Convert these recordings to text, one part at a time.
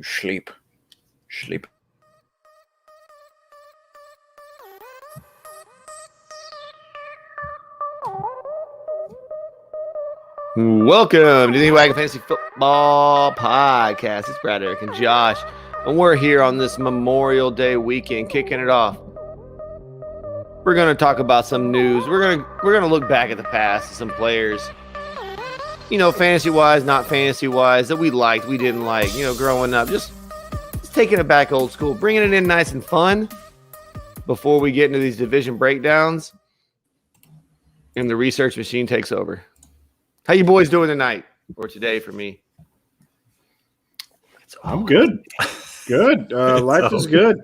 Sleep. Welcome to the Wagon Fantasy Football Podcast. It's Brad, Eric, and Josh, and we're here on this Memorial Day weekend, kicking it off. We're going to talk about some news. We're gonna look back at the past, some players, fantasy wise, not fantasy wise, that we liked, we didn't like, growing up. Just taking it back old school, bringing it in nice and fun before we get into these division breakdowns, and the research machine takes over. How you boys doing tonight or today for me? I'm good. Good. Life is good.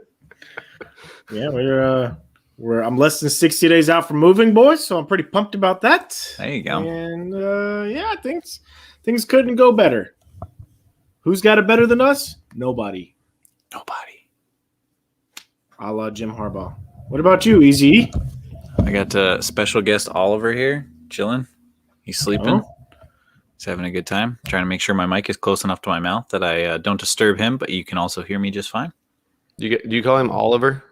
Yeah, I'm less than 60 days out from moving, boys, so I'm pretty pumped about that. There you go. And things couldn't go better. Who's got it better than us? Nobody. A la Jim Harbaugh. What about you, Easy? I got a special guest Oliver here, chilling. He's sleeping. He's having a good time. Trying to make sure my mic is close enough to my mouth that I don't disturb him, but you can also hear me just fine. Do you call him Oliver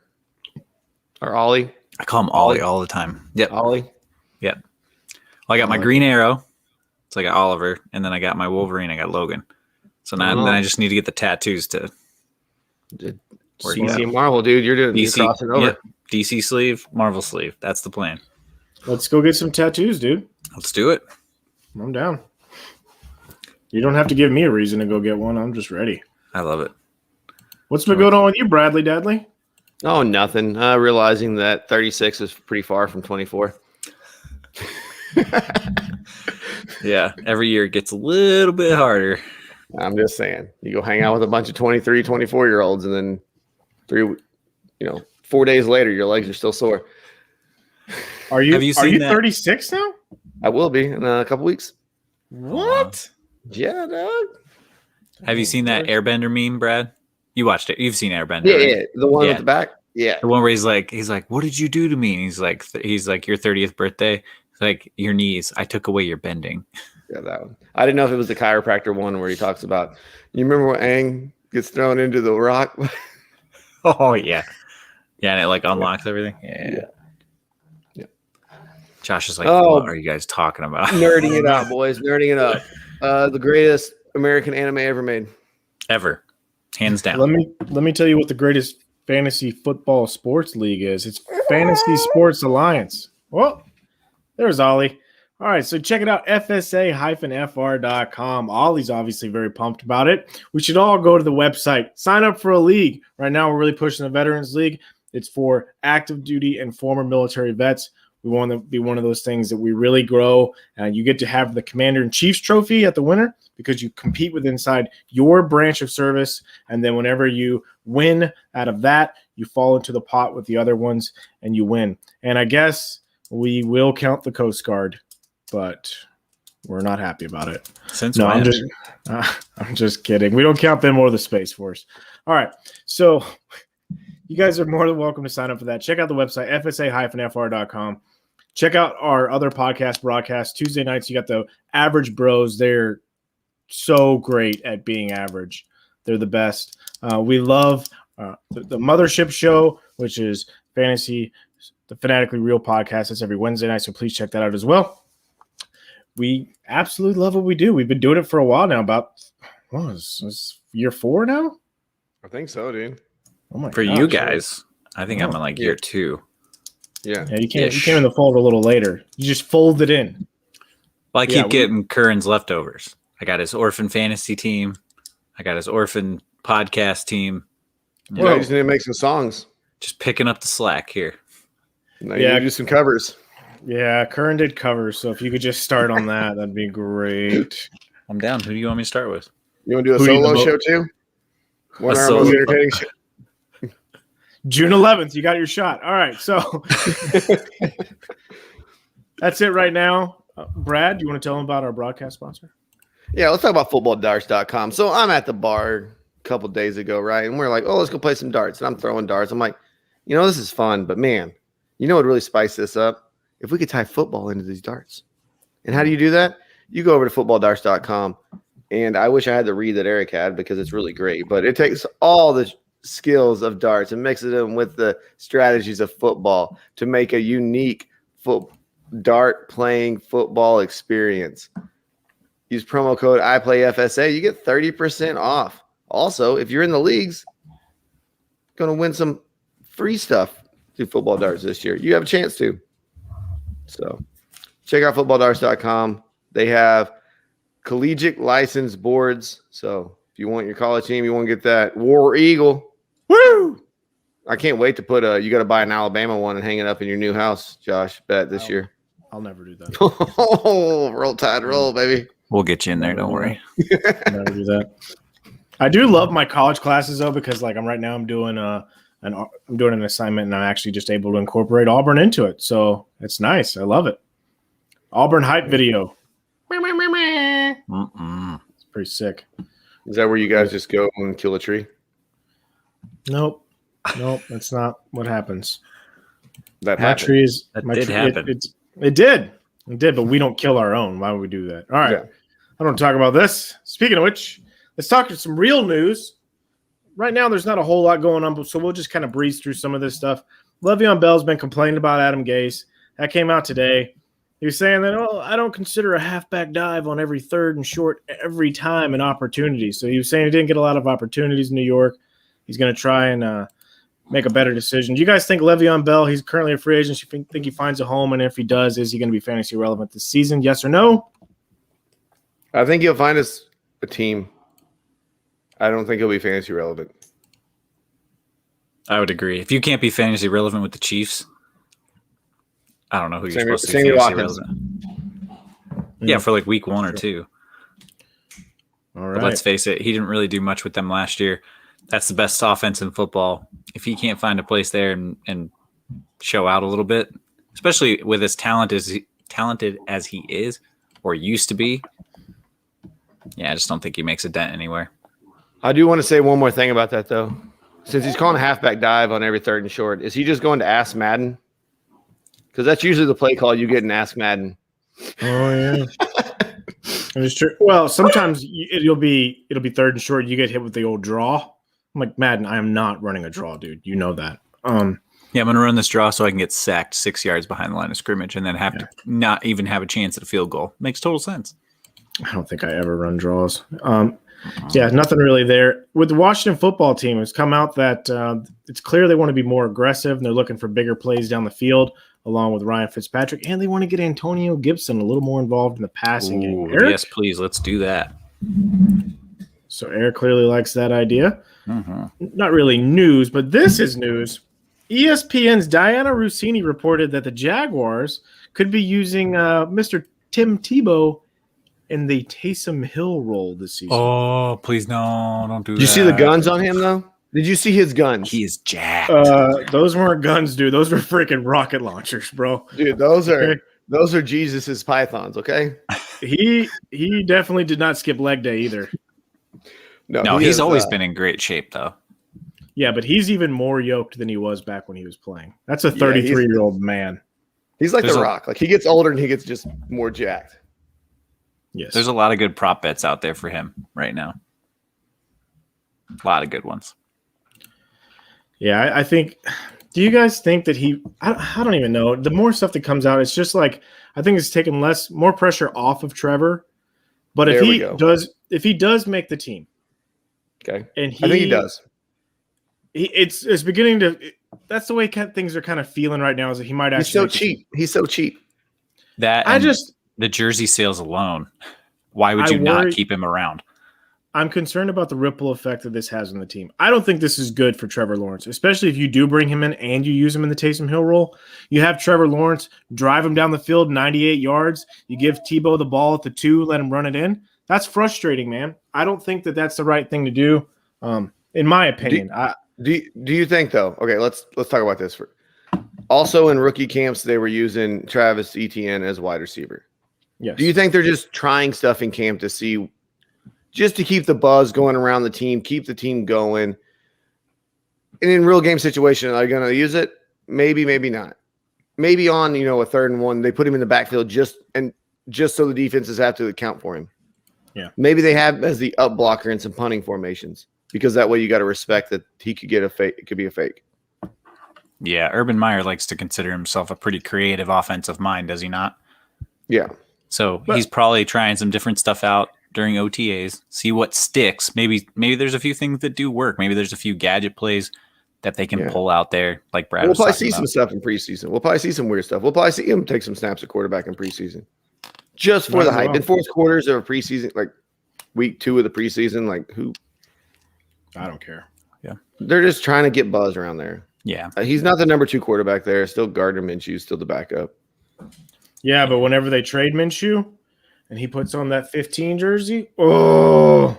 or Ollie? I call him Ollie all the time. Yep. Ollie? Yep. Well, I got my Green Arrow. So I got Oliver, and then I got my Wolverine. I got Logan. So now then I just need to get the tattoos to DC Marvel, dude. You're crossing over. Yep. DC sleeve, Marvel sleeve. That's the plan. Let's go get some tattoos, dude. Let's do it. I'm down. You don't have to give me a reason to go get one. I'm just ready. I love it. What's been going on with you, Bradley Dadley? Oh, nothing. Realizing that 36 is pretty far from 24. Yeah, every year it gets a little bit harder. I'm just saying. You go hang out with a bunch of 23, 24-year-olds, and then 4 days later, your legs are still sore. Are you 36 now? I will be in a couple weeks. What? Yeah, dog. Have you seen that Airbender meme, Brad? You watched it. You've seen Airbender. Yeah, right? yeah. The one at the back. Yeah. The one where he's like, what did you do to me? And he's like, your 30th birthday. It's like, your knees. I took away your bending. Yeah, that one. I didn't know if it was the chiropractor one where he talks about, you remember when Aang gets thrown into the rock? Oh, yeah. Yeah, and it like unlocks everything. Yeah. Josh is like, what are you guys talking about? Nerding it out, boys. Nerding it up. The greatest American anime ever made. Ever. Hands down. Let me tell you what the greatest fantasy football sports league is. It's Fantasy Sports Alliance. Well, there's Ollie. All right, so check it out, fsa-fr.com. Ollie's obviously very pumped about it. We should all go to the website, sign up for a league. Right now, we're really pushing the Veterans League. It's for active duty and former military vets. We want to be one of those things that we really grow. And you get to have the Commander-in-Chief's trophy at the winner because you compete with inside your branch of service. And then whenever you win out of that, you fall into the pot with the other ones and you win. And I guess we will count the Coast Guard, but we're not happy about it. I'm just kidding. We don't count them or the Space Force. All right. So you guys are more than welcome to sign up for that. Check out the website, fsa-fr.com. Check out our other podcast broadcasts. Tuesday nights, you got the Average Bros. They're so great at being average. They're the best. We love the Mothership Show, which is the Fanatically Real podcast. It's every Wednesday night, so please check that out as well. We absolutely love what we do. We've been doing it for a while now. About, was year 4 now? I think so, dude. Oh my For gosh, you guys, I think I'm in like year 2. Yeah. You came in the fold a little later. You just folded in. Well, I keep getting Curran's leftovers. I got his orphan fantasy team. I got his orphan podcast team. Well, you just need to make some songs. Just picking up the slack here. No, you do some covers. Yeah, Curran did covers. So if you could just start on that, that'd be great. I'm down. Who do you want me to start with? You want to do a solo show too? One of our most entertaining show. June 11th, you got your shot. All right, so that's it right now. Brad, do you want to tell them about our broadcast sponsor? Yeah, let's talk about footballdarts.com. So I'm at the bar a couple days ago, right? And we're like, let's go play some darts. And I'm throwing darts. I'm like, this is fun, but man, what would really spice this up? If we could tie football into these darts. And how do you do that? You go over to footballdarts.com And I wish I had the read that Eric had because it's really great. But it takes all the skills of darts and mixes them with the strategies of football to make a unique dart playing football experience. Use promo code IPlayFSA. You get 30% off. Also, if you're in the leagues, going to win some free stuff through football darts this year. You have a chance to. So check out footballdarts.com. They have collegiate license boards. So if you want your college team, you want to get that War Eagle. Woo! I can't wait to put you got to buy an Alabama one and hang it up in your new house, Josh, bet this year. I'll never do that. Oh, roll tide, roll, baby. We'll get you in there. Don't worry. I'll never do that. I do love my college classes though, because like I'm doing an assignment and I'm actually just able to incorporate Auburn into it. So it's nice. I love it. Auburn hype video. It's pretty sick. Is that where you guys just go and kill a tree? Nope. That's not what happens. That my happened. trees. That my did happen. It did, but we don't kill our own. Why would we do that? All right. Yeah. I don't talk about this. Speaking of which, let's talk to some real news. Right now, there's not a whole lot going on, so we'll just kind of breeze through some of this stuff. Le'Veon Bell's been complaining about Adam Gase. That came out today. He was saying that, I don't consider a halfback dive on every third and short every time an opportunity. So he was saying he didn't get a lot of opportunities in New York. He's going to try and make a better decision. Do you guys think Le'Veon Bell, he's currently a free agent, you think he finds a home? And if he does, is he going to be fantasy relevant this season? Yes or no? I think he'll find us a team. I don't think he'll be fantasy relevant. I would agree. If you can't be fantasy relevant with the Chiefs, I don't know who you're Sammy- supposed to be Sammy fantasy Watkins. relevant. Yeah, for like week 1 or 2. All right. But let's face it, he didn't really do much with them last year. That's the best offense in football. If he can't find a place there and show out a little bit, especially with as talented as he is or used to be, yeah, I just don't think he makes a dent anywhere. I do want to say one more thing about that, though. Since he's calling a halfback dive on every third and short, is he just going to Ask Madden? Because that's usually the play call you get in Ask Madden. Oh, yeah. It's true. Well, sometimes it'll be third and short. You get hit with the old draw. I'm like, Madden, I am not running a draw, dude. You know that. Yeah, I'm going to run this draw so I can get sacked 6 yards behind the line of scrimmage and then have to not even have a chance at a field goal. Makes total sense. I don't think I ever run draws. Yeah, nothing really there. With the Washington football team, it's come out that it's clear they want to be more aggressive and they're looking for bigger plays down the field along with Ryan Fitzpatrick, and they want to get Antonio Gibson a little more involved in the passing game. Eric? Yes, please. Let's do that. So Eric clearly likes that idea. Mm-hmm. Not really news, but this is news. ESPN's Diana Rossini reported that the Jaguars could be using Mr. Tim Tebow in the Taysom Hill role this season. Oh, please no, don't do that. Did you see the guns on him, though? Did you see his guns? He is jacked. Those weren't guns, dude. Those were freaking rocket launchers, bro. Dude, those are Jesus's pythons, okay? He definitely did not skip leg day either. No, he's always been in great shape, though. Yeah, but he's even more yoked than he was back when he was playing. That's a 33-year-old man. He's like The Rock. Like, he gets older and he gets just more jacked. Yes. There's a lot of good prop bets out there for him right now. A lot of good ones. Yeah, I think – do you guys think that I don't even know. The more stuff that comes out, it's just like I think it's taking more pressure off of Trevor. But if he does make the team. Okay. And I think he does. It's beginning to – that's the way things are kind of feeling right now is that he might actually – He's so cheap. The jersey sales alone, why would you not keep him around? I'm concerned about the ripple effect that this has on the team. I don't think this is good for Trevor Lawrence, especially if you do bring him in and you use him in the Taysom Hill role. You have Trevor Lawrence drive him down the field 98 yards. You give Tebow the ball at the 2, let him run it in. That's frustrating, man. I don't think that that's the right thing to do, in my opinion. Do you think, though? Okay, let's talk about this. Also, in rookie camps, they were using Travis Etienne as wide receiver. Yes. Do you think they're just trying stuff in camp to see, just to keep the buzz going around the team, keep the team going? And in real game situation, are you going to use it? Maybe, maybe not. Maybe on, a 3rd and 1, they put him in the backfield just so the defenses have to account for him. Yeah. Maybe they have him as the up blocker in some punting formations because that way you got to respect that he could get a fake. It could be a fake. Yeah, Urban Meyer likes to consider himself a pretty creative offensive mind, does he not? Yeah. So he's probably trying some different stuff out during OTAs, see what sticks. Maybe there's a few things that do work. Maybe there's a few gadget plays that they can pull out there, like Brad was We'll probably talking see about. some stuff in preseason. We'll probably see some weird stuff. We'll probably see him take some snaps at quarterback in preseason. Just for the hype. In fourth quarters of preseason, like week 2 of the preseason, like who? I don't care. Yeah. They're just trying to get buzz around there. Yeah. He's not the number 2 quarterback there. Still Gardner Minshew, still the backup. Yeah, but whenever they trade Minshew and he puts on that 15 jersey, oh.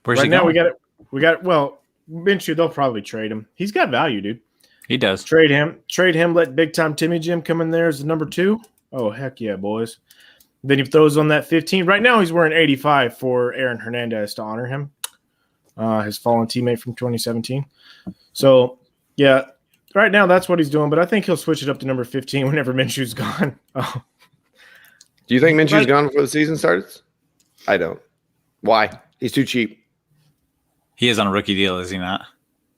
Where's right he now going? we got well, Minshew, they'll probably trade him. He's got value, dude. He does. Trade him, let big time Timmy Jim come in there as the number 2. Oh, heck yeah, boys. Then he throws on that 15. Right now he's wearing 85 for Aaron Hernandez to honor him. His fallen teammate from 2017. So, yeah, right now that's what he's doing, but I think he'll switch it up to number 15 whenever Minshew's gone. Oh. Do you think Minshew's gone before the season starts? I don't. Why? He's too cheap. He is on a rookie deal, is he not?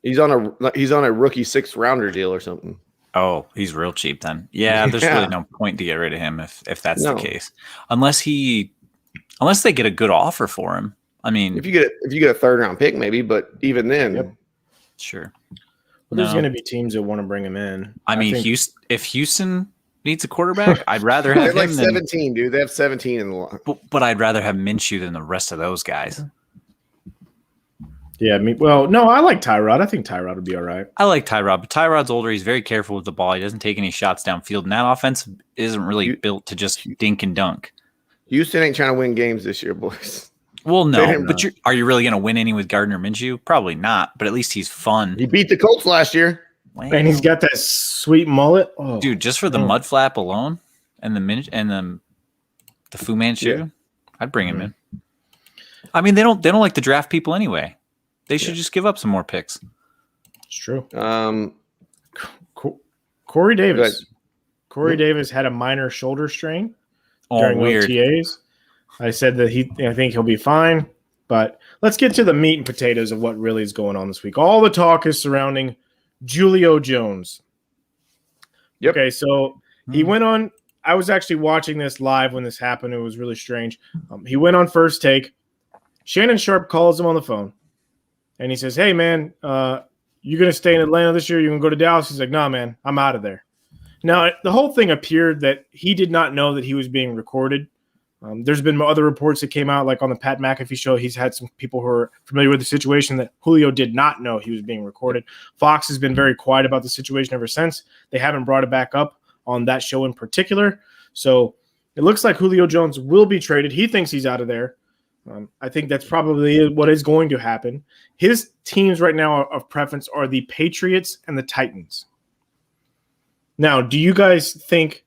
He's on a rookie 6th rounder deal or something. Oh, he's real cheap then. Yeah, there's really no point to get rid of him if that's the case. Unless they get a good offer for him. I mean, if you get a 3rd round pick, maybe, but even then, sure. Well, there's going to be teams that want to bring him in. I mean, if Houston needs a quarterback, I'd rather have they him have 17, dude. They have 17 in the line. But I'd rather have Minshew than the rest of those guys. Yeah, I like Tyrod. I think Tyrod would be all right. I like Tyrod, but Tyrod's older. He's very careful with the ball. He doesn't take any shots downfield, and that offense isn't really built to just dink and dunk. Houston ain't trying to win games this year, boys. Well, no, but are you really going to win any with Gardner Minshew? Probably not, but at least he's fun. He beat the Colts last year. Well, and he's got that sweet mullet. Oh, dude, just for the mud flap alone and the Fu Manchu, I'd bring him in. I mean, they don't like to draft people anyway. They should just give up some more picks. It's true. Corey Davis. Corey Davis had a minor shoulder strain during OTAs. I said that I think he'll be fine. But let's get to the meat and potatoes of what really is going on this week. All the talk is surrounding Julio Jones. Yep. Okay, so he went on. I was actually watching this live when this happened. It was really strange. He went on First Take. Shannon Sharp calls him on the phone. And he says, hey, man, you going to stay in Atlanta this year? You going to go to Dallas? He's like, nah, man, I'm out of there. Now, the whole thing appeared that he did not know that he was being recorded. There's been other reports that came out, like on the Pat McAfee show. He's had some people who are familiar with the situation that Julio did not know he was being recorded. Fox has been very quiet about the situation ever since. They haven't brought it back up on that show in particular. So it looks like Julio Jones will be traded. He thinks he's out of there. I think that's probably what is going to happen. His teams right now of preference are the Patriots and the Titans. Now, do you guys think,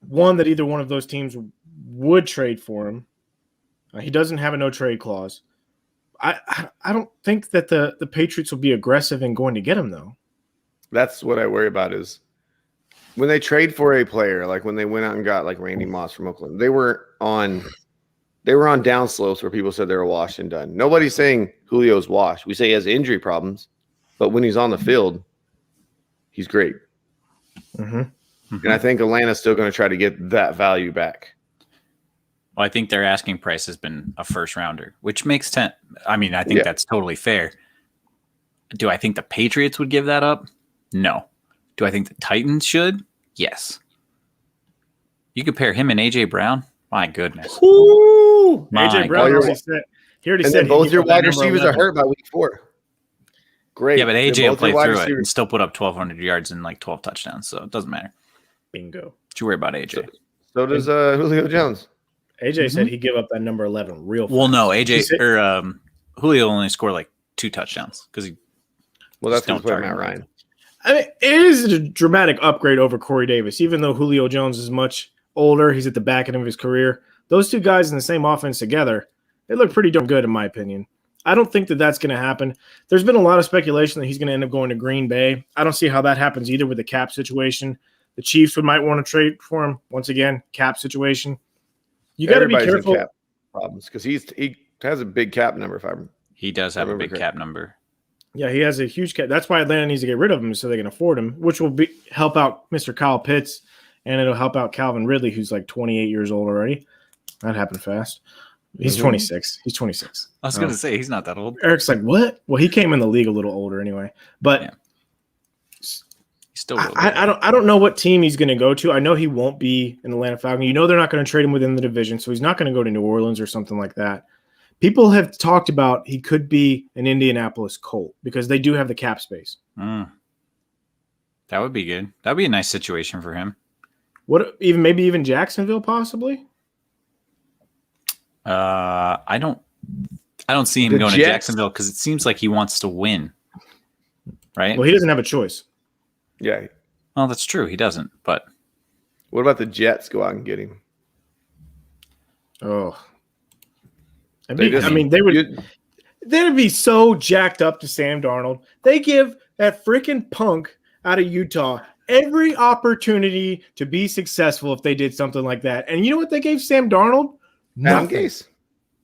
one, that either one of those teams would trade for him? He doesn't have a no-trade clause. I don't think that the Patriots will be aggressive in going to get him, though. That's what I worry about is when they trade for a player, like when they went out and got like Randy Moss from Oakland, they were on down slopes where people said they were washed and done. Nobody's saying Julio's washed. We say he has injury problems, but when he's on the field, he's great. Mm-hmm. And I think Atlanta's still going to try to get that value back. Well, I think their asking price has been a first rounder, which makes sense. I mean, I think that's totally fair. Do I think the Patriots would give that up? No. Do I think the Titans should? Yes. You compare him and A.J. Brown? My goodness. Ooh, A.J. Brown already said both your wide receivers are hurt by week 4. Great. Yeah, but A.J. will play through it and still put up 1,200 yards and like 12 touchdowns, so it doesn't matter. Bingo. Don't you worry about A.J. So does Julio Jones. A.J. said he'd give up that number 11 real fast. Well, no, Julio only scored like 2 touchdowns because he. Well, that's going to play Matt Ryan. I mean, it is a dramatic upgrade over Corey Davis, even though Julio Jones is much older. He's at the back end of his career. Those two guys in the same offense together, they look pretty darn good, in my opinion. I don't think that that's going to happen. There's been a lot of speculation that he's going to end up going to Green Bay. I don't see how that happens either with the cap situation. The Chiefs might want to trade for him. Once again, cap situation. You got to be careful. problems because he has a big cap number. He does have a big correct. cap number. Yeah, he has a huge cap. That's why Atlanta needs to get rid of him so they can afford him, which will help out Mr. Kyle Pitts, and it'll help out Calvin Ridley, who's like 28 years old already. That happened fast. He's 26. He's 26. I was going to say, he's not that old. Eric's like, what? Well, he came in the league a little older anyway. But yeah. He's still I don't know what team he's going to go to. I know he won't be in Atlanta Falcons. You know they're not going to trade him within the division, so he's not going to go to New Orleans or something like that. People have talked about he could be an Indianapolis Colt because they do have the cap space. That would be good. That would be a nice situation for him. Maybe even Jacksonville possibly? I don't see him going to Jacksonville because it seems like he wants to win. Right? Well, he doesn't have a choice. Yeah. Well, that's true. He doesn't. But what about the Jets go out and get him? Oh. They would be so jacked up to Sam Darnold. They give that freaking punk out of Utah every opportunity to be successful if they did something like that. And you know what they gave Sam Darnold? Adam Gase.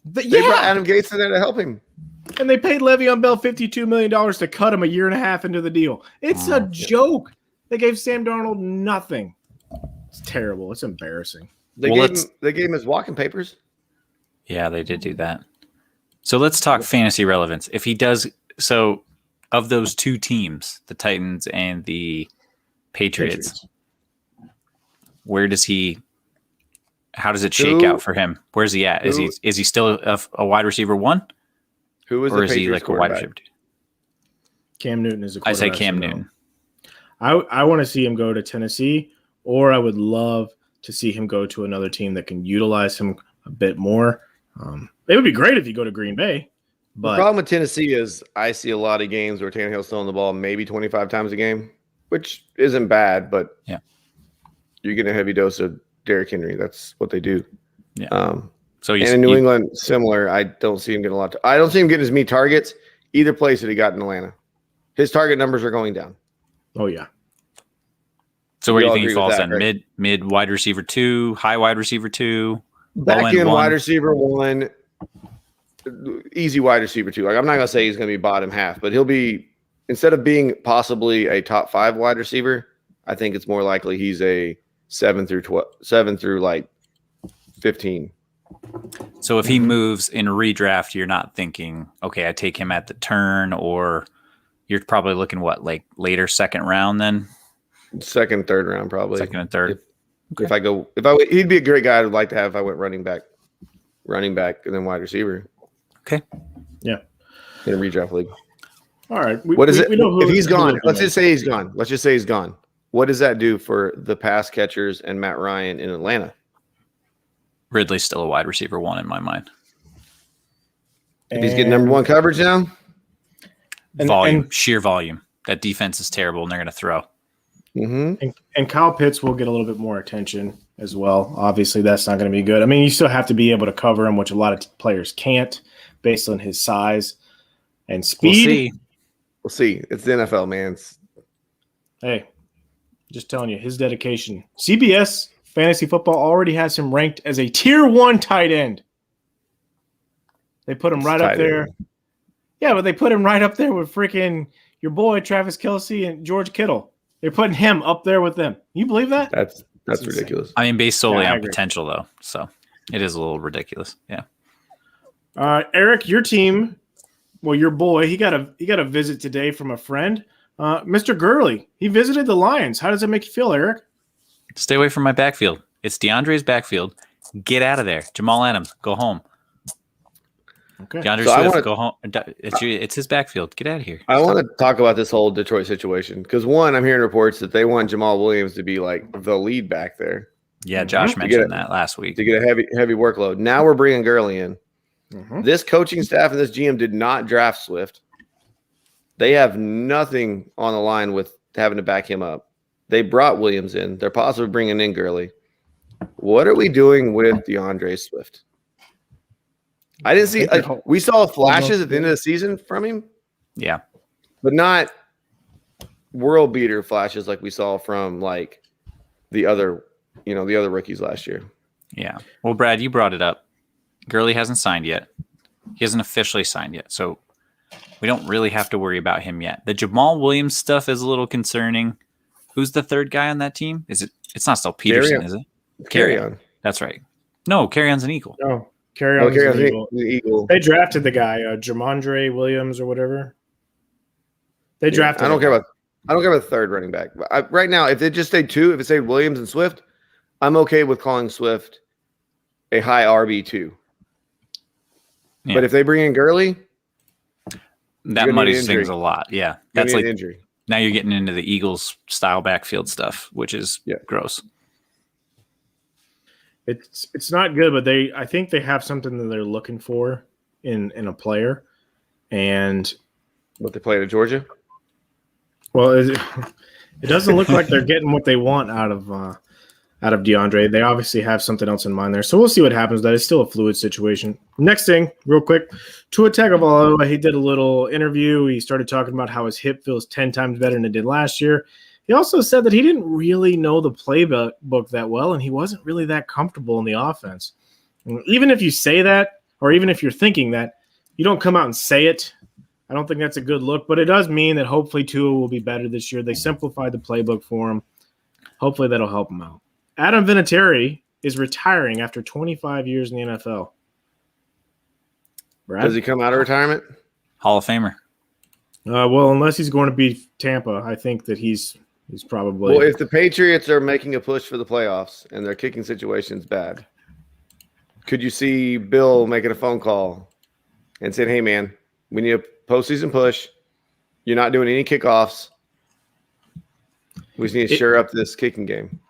They brought Adam Gase in there to help him. And they paid Le'Veon Bell $52 million to cut him a year and a half into the deal. It's a joke. They gave Sam Darnold nothing. It's terrible. It's embarrassing. They gave him his walking papers. Yeah, they did do that. So let's talk fantasy relevance. If he does so, of those two teams, the Titans and the Patriots. Where does he? How does it shake out for him? Where's he at? Is he still a wide receiver one? Who is or is he like a wide receiver two? Cam Newton is a I quarterback. say Cam Newton. I want to see him go to Tennessee, or I would love to see him go to another team that can utilize him a bit more. It would be great if you go to Green Bay. But the problem with Tennessee is I see a lot of games where Tannehill's throwing the ball maybe 25 times a game, which isn't bad, but you're getting a heavy dose of Derrick Henry. That's what they do. Yeah. And in New England, similar. I don't see him getting a lot. I don't see him getting as many targets either place that he got in Atlanta. His target numbers are going down. Oh yeah. So where do you think he falls in? Mid wide receiver 2, high wide receiver 2, back end wide receiver 1, easy wide receiver 2. Like I'm not gonna say he's gonna be bottom half, but he'll be, instead of being possibly a top 5 wide receiver, I think it's more likely he's a 7 through like 15. So if he moves in a redraft, you're not thinking, okay, I take him at the turn, or you're probably looking like later second round then? Second, third round, probably. Second and third. He'd be a great guy I'd like to have if I went running back, and then wide receiver. Okay. Yeah. In a redraft league. All right. If he's gone, let's just say he's gone. What does that do for the pass catchers and Matt Ryan in Atlanta? Ridley's still a wide receiver 1 in my mind. If he's getting number 1 coverage now? Sheer volume. That defense is terrible, and they're going to throw. Mm-hmm. And Kyle Pitts will get a little bit more attention as well. Obviously, that's not going to be good. I mean, you still have to be able to cover him, which a lot of players can't based on his size and speed. We'll see. It's the NFL, man. Hey, just telling you, his dedication. CBS Fantasy Football already has him ranked as a tier 1 tight end. They put him right up there. Yeah, but they put him right up there with freaking your boy Travis Kelce and George Kittle. They're putting him up there with them. You believe that? That's ridiculous. I mean, based solely on potential, though. So it is a little ridiculous. Yeah. Eric, your team, well, your boy, he got a visit today from a friend, Mr. Gurley. He visited the Lions. How does it make you feel, Eric? Stay away from my backfield. It's DeAndre's backfield. Get out of there. Jamal Adams, go home. Okay. DeAndre Swift, go home. It's his backfield. Get out of here. I want to talk about this whole Detroit situation because, one, I'm hearing reports that they want Jamal Williams to be like the lead back there. Yeah, Josh mentioned that last week. To get a heavy workload. Now we're bringing Gurley in. Mm-hmm. This coaching staff and this GM did not draft Swift. They have nothing on the line with having to back him up. They brought Williams in. They're possibly bringing in Gurley. What are we doing with DeAndre Swift? I didn't see. We saw flashes at the end of the season from him. Yeah, but not world beater flashes like we saw from like the other rookies last year. Yeah. Well, Brad, you brought it up. Gurley hasn't signed yet. He hasn't officially signed yet, so we don't really have to worry about him yet. The Jamal Williams stuff is a little concerning. Who's the third guy on that team? It's not still Peterson, is it? Carry-on. That's right. No, Carry-on's an Eagle. No, Carry-on's an Eagle. The Eagle. They drafted the guy, Jamondre Williams or whatever. They drafted. I don't care about the third running back. But right now, if it just stayed two, if it stayed Williams and Swift, I'm okay with calling Swift a high RB2. Yeah. But if they bring in Gurley, that muddies things a lot. Yeah, that's like injury. Now you're getting into the Eagles style backfield stuff, which is gross. It's not good, but I think they have something that they're looking for in a player, and what they played at Georgia. Well, it doesn't look like they're getting what they want out of DeAndre. They obviously have something else in mind there, so we'll see what happens. That is still a fluid situation. Next thing, real quick, Tua Tagovailoa, he did a little interview. He started talking about how his hip feels 10 times better than it did last year. He also said that he didn't really know the playbook that well, and he wasn't really that comfortable in the offense. And even if you say that, or even if you're thinking that, you don't come out and say it. I don't think that's a good look, but it does mean that hopefully Tua will be better this year. They simplified the playbook for him. Hopefully that'll help him out. Adam Vinatieri is retiring after 25 years in the NFL. Brad? Does he come out of retirement? Hall of Famer. Well, unless he's going to beat Tampa, I think that he's probably. Well, if the Patriots are making a push for the playoffs and their kicking situation's bad, could you see Bill making a phone call and saying, "Hey, man, we need a postseason push. You're not doing any kickoffs. We just need to shore up this kicking game."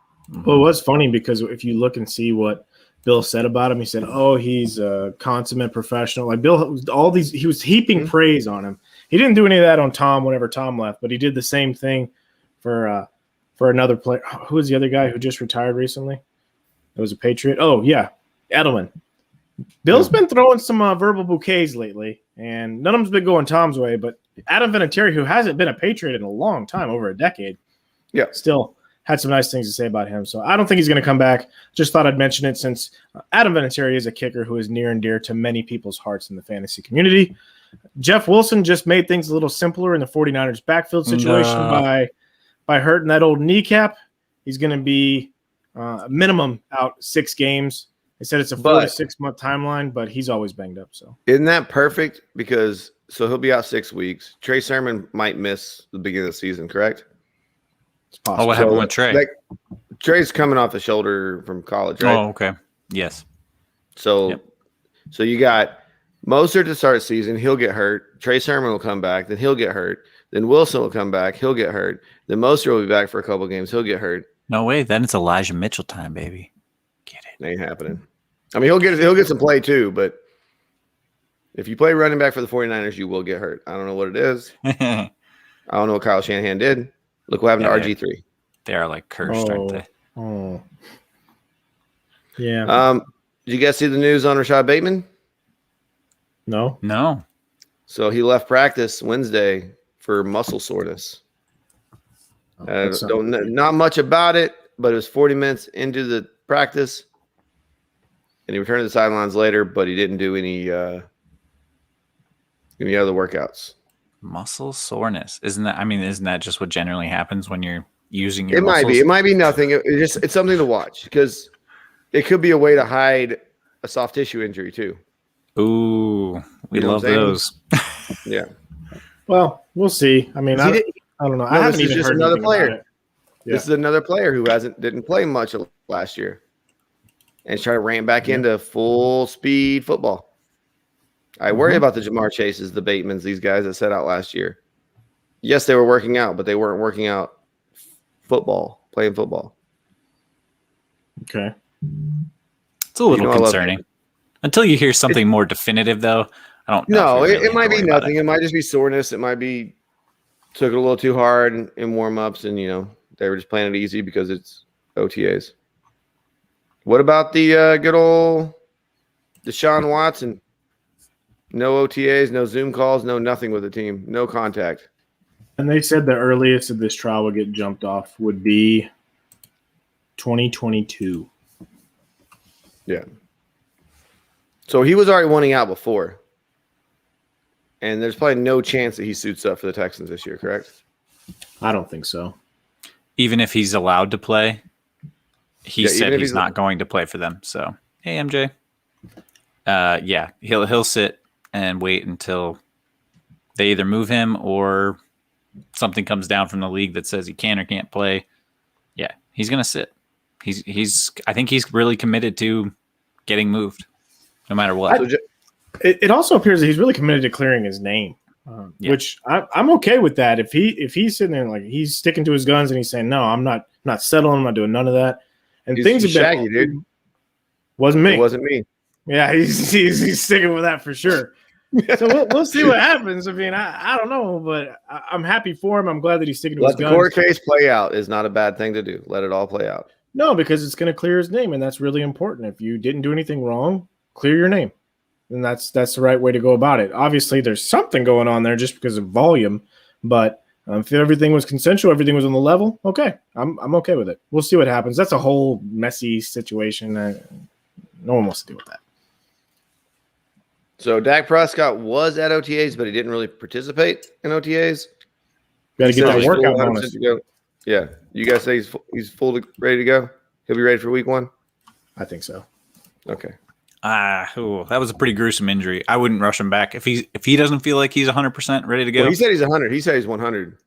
Well, it was funny because if you look and see what Bill said about him, he said, "Oh, he's a consummate professional." Like Bill, he was heaping praise on him. He didn't do any of that on Tom whenever Tom left, but he did the same thing for another player. Who was the other guy who just retired recently? It was a Patriot. Oh yeah, Edelman. Bill's been throwing some verbal bouquets lately, and none of them's been going Tom's way. But Adam Vinatieri, who hasn't been a Patriot in a long time, over a decade, still had some nice things to say about him. So I don't think he's going to come back. Just thought I'd mention it since Adam Vinatieri is a kicker who is near and dear to many people's hearts in the fantasy community. Jeff Wilson just made things a little simpler in the 49ers backfield situation by hurting that old kneecap. He's going to be minimum out 6 games. They said it's a 4 to 6 month timeline, but he's always banged up. So isn't that perfect? Because he'll be out 6 weeks. Trey Sermon might miss the beginning of the season, correct? It's possible. Oh, what happened with Trey? Like, Trey's coming off the shoulder from college, right? Oh, okay. Yes. So you got Mostert to start the season. He'll get hurt. Trey Sermon will come back. Then he'll get hurt. Then Wilson will come back. He'll get hurt. Then Mostert will be back for a couple of games. He'll get hurt. No way. Then it's Elijah Mitchell time, baby. Get it? Ain't happening. I mean, he'll get some play too, but if you play running back for the 49ers, you will get hurt. I don't know what it is. I don't know what Kyle Shanahan did. Look what happened to RG3. They are like cursed, aren't they? Oh. Yeah. Did you guys see the news on Rashad Bateman? No. So he left practice Wednesday for muscle soreness. Not much about it, but it was 40 minutes into the practice. And he returned to the sidelines later, but he didn't do any other workouts. Muscle soreness. Isn't that just what generally happens when you're using your muscles? muscles? It might be nothing. It's something to watch because it could be a way to hide a soft tissue injury too. Ooh, we love those. Yeah. Well, we'll see. I mean, I don't know. I haven't even heard another player. about it. Yeah. This is another player who didn't play much last year, and trying to ramp back into full speed football. I worry about the Jamar Chases, the Batemans, these guys that set out last year. Yes, they were working out, but they weren't working out playing football. Okay. It's a little concerning. Until you hear something more definitive, though, I don't No, know. it might be nothing. It might just be soreness. It might be took it a little too hard in warm-ups, and, they were just playing it easy because it's OTAs. What about the good old Deshaun Watson? No OTAs, no Zoom calls, no nothing with the team, no contact. And they said the earliest that this trial would get jumped off would be 2022. Yeah. So he was already wanting out before. And there's probably no chance that he suits up for the Texans this year, correct? I don't think so. Even if he's allowed to play, he said he's not allowed. going to play for them. So, hey, MJ. Yeah, he'll sit and wait until they either move him or something comes down from the league that says he can or can't play. Yeah, he's going to sit. I think he's really committed to getting moved no matter what. It also appears that he's really committed to clearing his name, which I'm okay with that. If he's sitting there like he's sticking to his guns and he's saying, no, I'm not settling. I'm not doing none of that. And things have been shaggy, dude. Wasn't me. It wasn't me. Yeah, he's sticking with that for sure. So we'll see what happens. I mean, I don't know, but I'm happy for him. I'm glad that he's sticking to his guns. Let the court case play out is not a bad thing to do. Let it all play out. No, because it's going to clear his name, and that's really important. If you didn't do anything wrong, clear your name. And that's the right way to go about it. Obviously, there's something going on there just because of volume, but if everything was consensual, everything was on the level, okay. I'm okay with it. We'll see what happens. That's a whole messy situation. No one wants to deal with that. So Dak Prescott was at OTAs, but he didn't really participate in OTAs. Got to get that workout bonus. Yeah. You guys say he's full ready to go? He'll be ready for week 1? I think so. Okay. That was a pretty gruesome injury. I wouldn't rush him back if he doesn't feel like he's 100% ready to go. Well, he said he's 100. He said he's 100.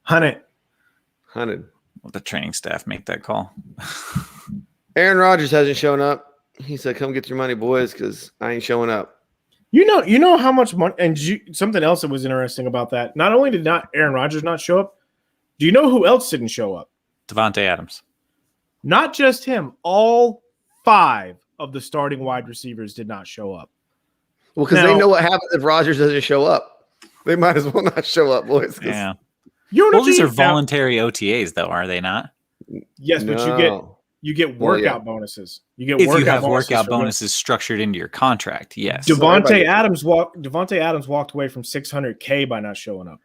100. Let the training staff make that call. Aaron Rodgers hasn't shown up. He said, "Come get your money, boys, because I ain't showing up." You know how much money, and something else that was interesting about that. Not only did Aaron Rodgers not show up, do you know who else didn't show up? Devontae Adams. Not just him. All 5 of the starting wide receivers did not show up. Well, because they know what happens if Rodgers doesn't show up. They might as well not show up, boys. Yeah. These are voluntary OTAs, though, are they not? Yes, but you get workout bonuses. You get if you have workout bonuses structured into your contract. Yes. Devontae Adams walked away from $600K by not showing up.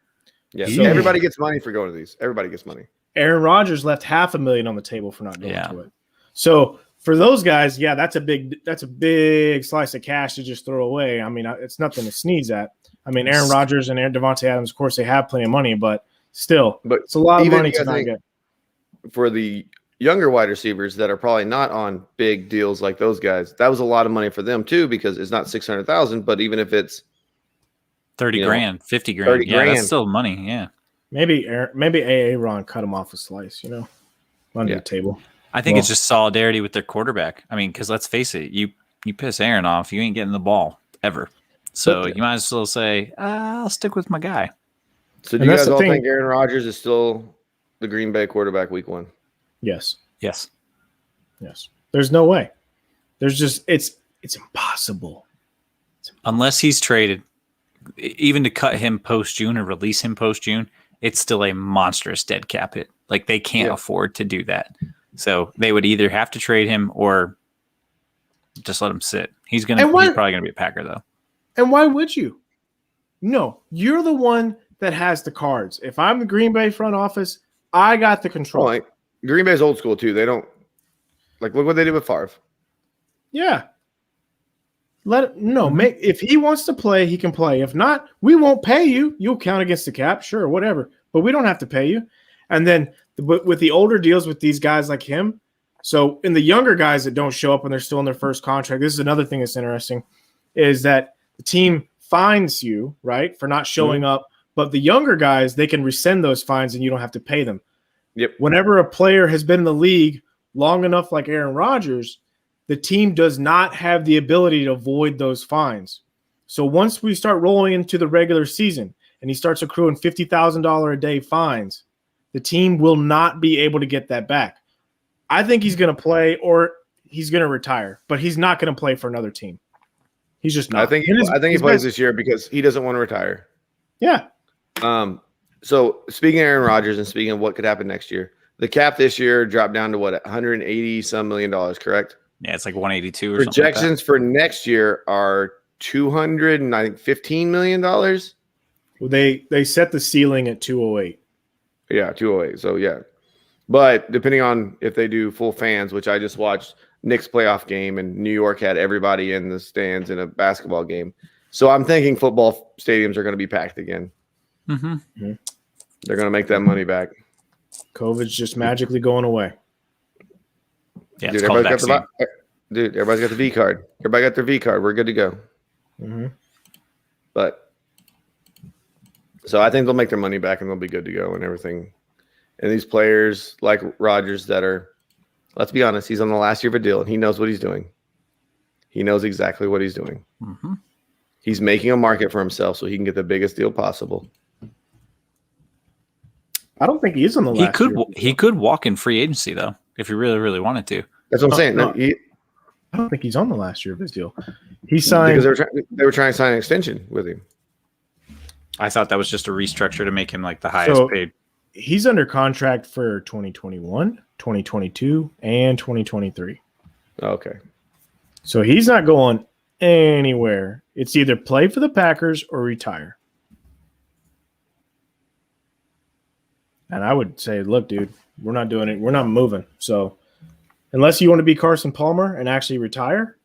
Yeah. So everybody gets money for going to these. Everybody gets money. Aaron Rodgers left $500,000 on the table for not going to it. So for those guys, that's a big slice of cash to just throw away. I mean, it's nothing to sneeze at. I mean, Aaron Rodgers and Devontae Adams, of course, they have plenty of money, but still, it's a lot of money to not get. For the younger wide receivers that are probably not on big deals like those guys, that was a lot of money for them too, because it's not 600,000, but even if it's 30 grand, 50 grand, that's still money. Yeah. Maybe Aaron cut him off a slice, under the table. I think it's just solidarity with their quarterback. I mean, because let's face it, you piss Aaron off, you ain't getting the ball ever. So you might as well say, I'll stick with my guy. So do you guys all think Aaron Rodgers is still the Green Bay quarterback week 1? Yes. There's no way. There's just it's impossible. Unless he's traded, even to cut him post-June or release him post-June, it's still a monstrous dead cap hit. Like they can't afford to do that. So they would either have to trade him or just let him sit. He's probably gonna be a Packer though. And why would you? No, you're the one that has the cards. If I'm the Green Bay front office, I got the control. Well, Green Bay's old school too. They don't look what they did with Favre. Yeah. If he wants to play, he can play. If not, we won't pay you. You'll count against the cap, sure, whatever. But we don't have to pay you. And then with the older deals with these guys like him, so in the younger guys that don't show up when they're still in their first contract, this is another thing that's interesting, is that the team fines you, right, for not showing up. But the younger guys, they can rescind those fines and you don't have to pay them. Yep. Whenever a player has been in the league long enough, like Aaron Rodgers, the team does not have the ability to avoid those fines. So once we start rolling into the regular season and he starts accruing $50,000 a day fines, the team will not be able to get that back. I think he's going to play or he's going to retire, but he's not going to play for another team. He's just not. I think he plays this year because he doesn't want to retire. Yeah. So speaking of Aaron Rodgers and speaking of what could happen next year, the cap this year dropped down to what, $180 million, correct? Yeah, it's like 182 or Projections something like for next year are $215 million. Well, they set the ceiling at 208. Yeah, 208. So yeah. But depending on if they do full fans, which I just watched, Knicks playoff game, and New York had everybody in the stands in a basketball game. So I'm thinking football stadiums are going to be packed again. Mm-hmm. They're going to make that money back. COVID's just magically going away. Yeah, Dude, it's called everybody's got everybody's got the V card. Everybody got their V card. We're good to go. Mm-hmm. But so I think they'll make their money back and they'll be good to go and everything. And these players like Rodgers that are, let's be honest, he's on the last year of a deal and he knows what he's doing. He knows exactly what he's doing. Mm-hmm. He's making a market for himself so he can get the biggest deal possible. I don't think he is on the last year. He could walk in free agency though, if he really, really wanted to. That's what I'm saying. No. I don't think he's on the last year of his deal. He signed because they were trying to sign an extension with him. I thought that was just a restructure to make him like the highest paid. He's under contract for 2021, 2022, and 2023. Okay. So he's not going anywhere. It's either play for the Packers or retire. And I would say, look, dude, we're not doing it. We're not moving. So unless you want to be Carson Palmer and actually retire.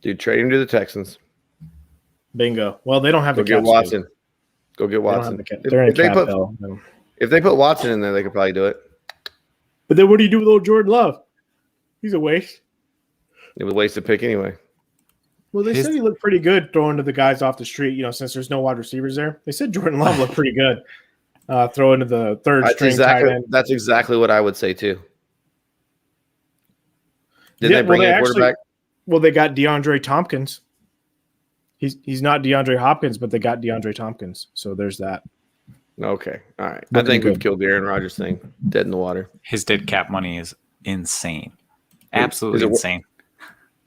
Dude, trade him to the Texans. Bingo. Well, they don't have Go the get cap Watson. space. Go get Watson. They're in cap hell. If they put Watson in there, they could probably do it. But then what do you do with old Jordan Love? He's a waste. It was a wasted pick anyway. Well, they said he looked pretty good throwing to the guys off the street, since there's no wide receivers there. They said Jordan Love looked pretty good throwing to the third string tight end. That's exactly what I would say too. Did they bring in a quarterback? Well, they got DeAndre Tompkins. He's not DeAndre Hopkins, but they got DeAndre Tompkins. So there's that. Okay. All right. I think we've killed the Aaron Rodgers thing. Dead in the water. His dead cap money is insane. Absolutely insane.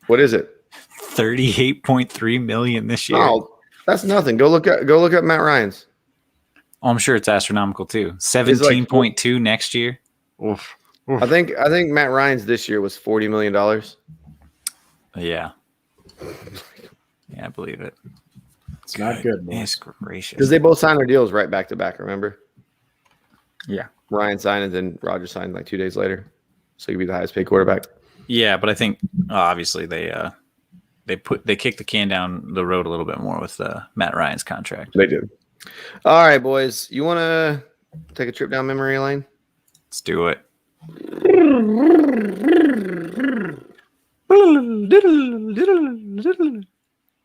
What is it? $38.3 million this year. Oh, that's nothing. Go look at Matt Ryan's. Oh, I'm sure it's astronomical too. 17.2 next year. Oof. I think Matt Ryan's this year was $40 million. Yeah. Yeah, I believe it. It's not good, man. It's gracious. Because they both signed their deals right back to back, remember? Yeah. Ryan signed and then Rodgers signed like 2 days later. So he'd be the highest paid quarterback. Yeah, but I think obviously they kicked the can down the road a little bit more with Matt Ryan's contract. They did. All right, boys. You want to take a trip down memory lane? Let's do it.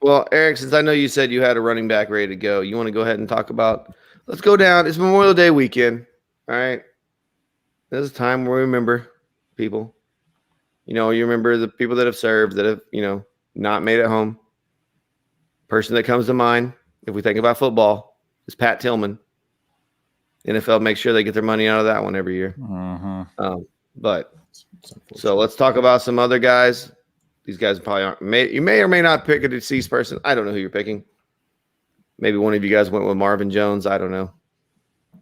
Well, Eric, since I know you said you had a running back ready to go, you want to go ahead and talk about – let's go down. It's Memorial Day weekend, all right? This is a time where we remember people. You remember the people that have served, that have, not made it home. Person that comes to mind, if we think about football, is Pat Tillman. NFL makes sure they get their money out of that one every year. Uh-huh. So let's talk about some other guys. These guys probably aren't. You may or may not pick a deceased person. I don't know who you're picking. Maybe one of you guys went with Marvin Jones. I don't know.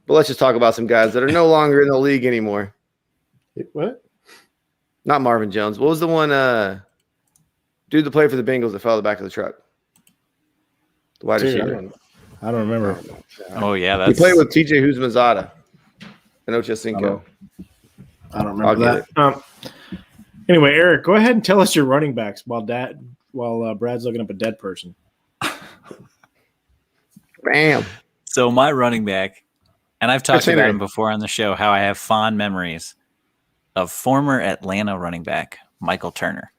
But let's just talk about some guys that are no longer in the league anymore. What? Not Marvin Jones. What was the one dude that played for the Bengals that fell out the back of the truck? The wide receiver. I don't remember. Oh, yeah. He played with TJ Huzmanzada and Ochocinco. I don't remember that. Anyway, Eric, go ahead and tell us your running backs while Brad's looking up a dead person. Bam. So my running back, and I've talked about him before on the show, how I have fond memories of former Atlanta running back Michael Turner.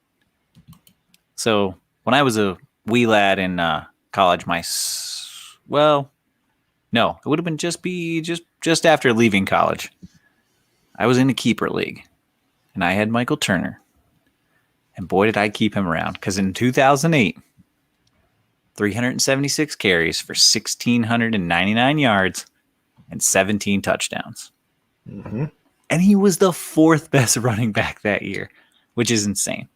So when I was a wee lad in college, it would have been just after leaving college. I was in a keeper league, and I had Michael Turner. And boy, did I keep him around. Because in 2008, 376 carries for 1,699 yards and 17 touchdowns. Mm-hmm. And he was the fourth best running back that year, which is insane.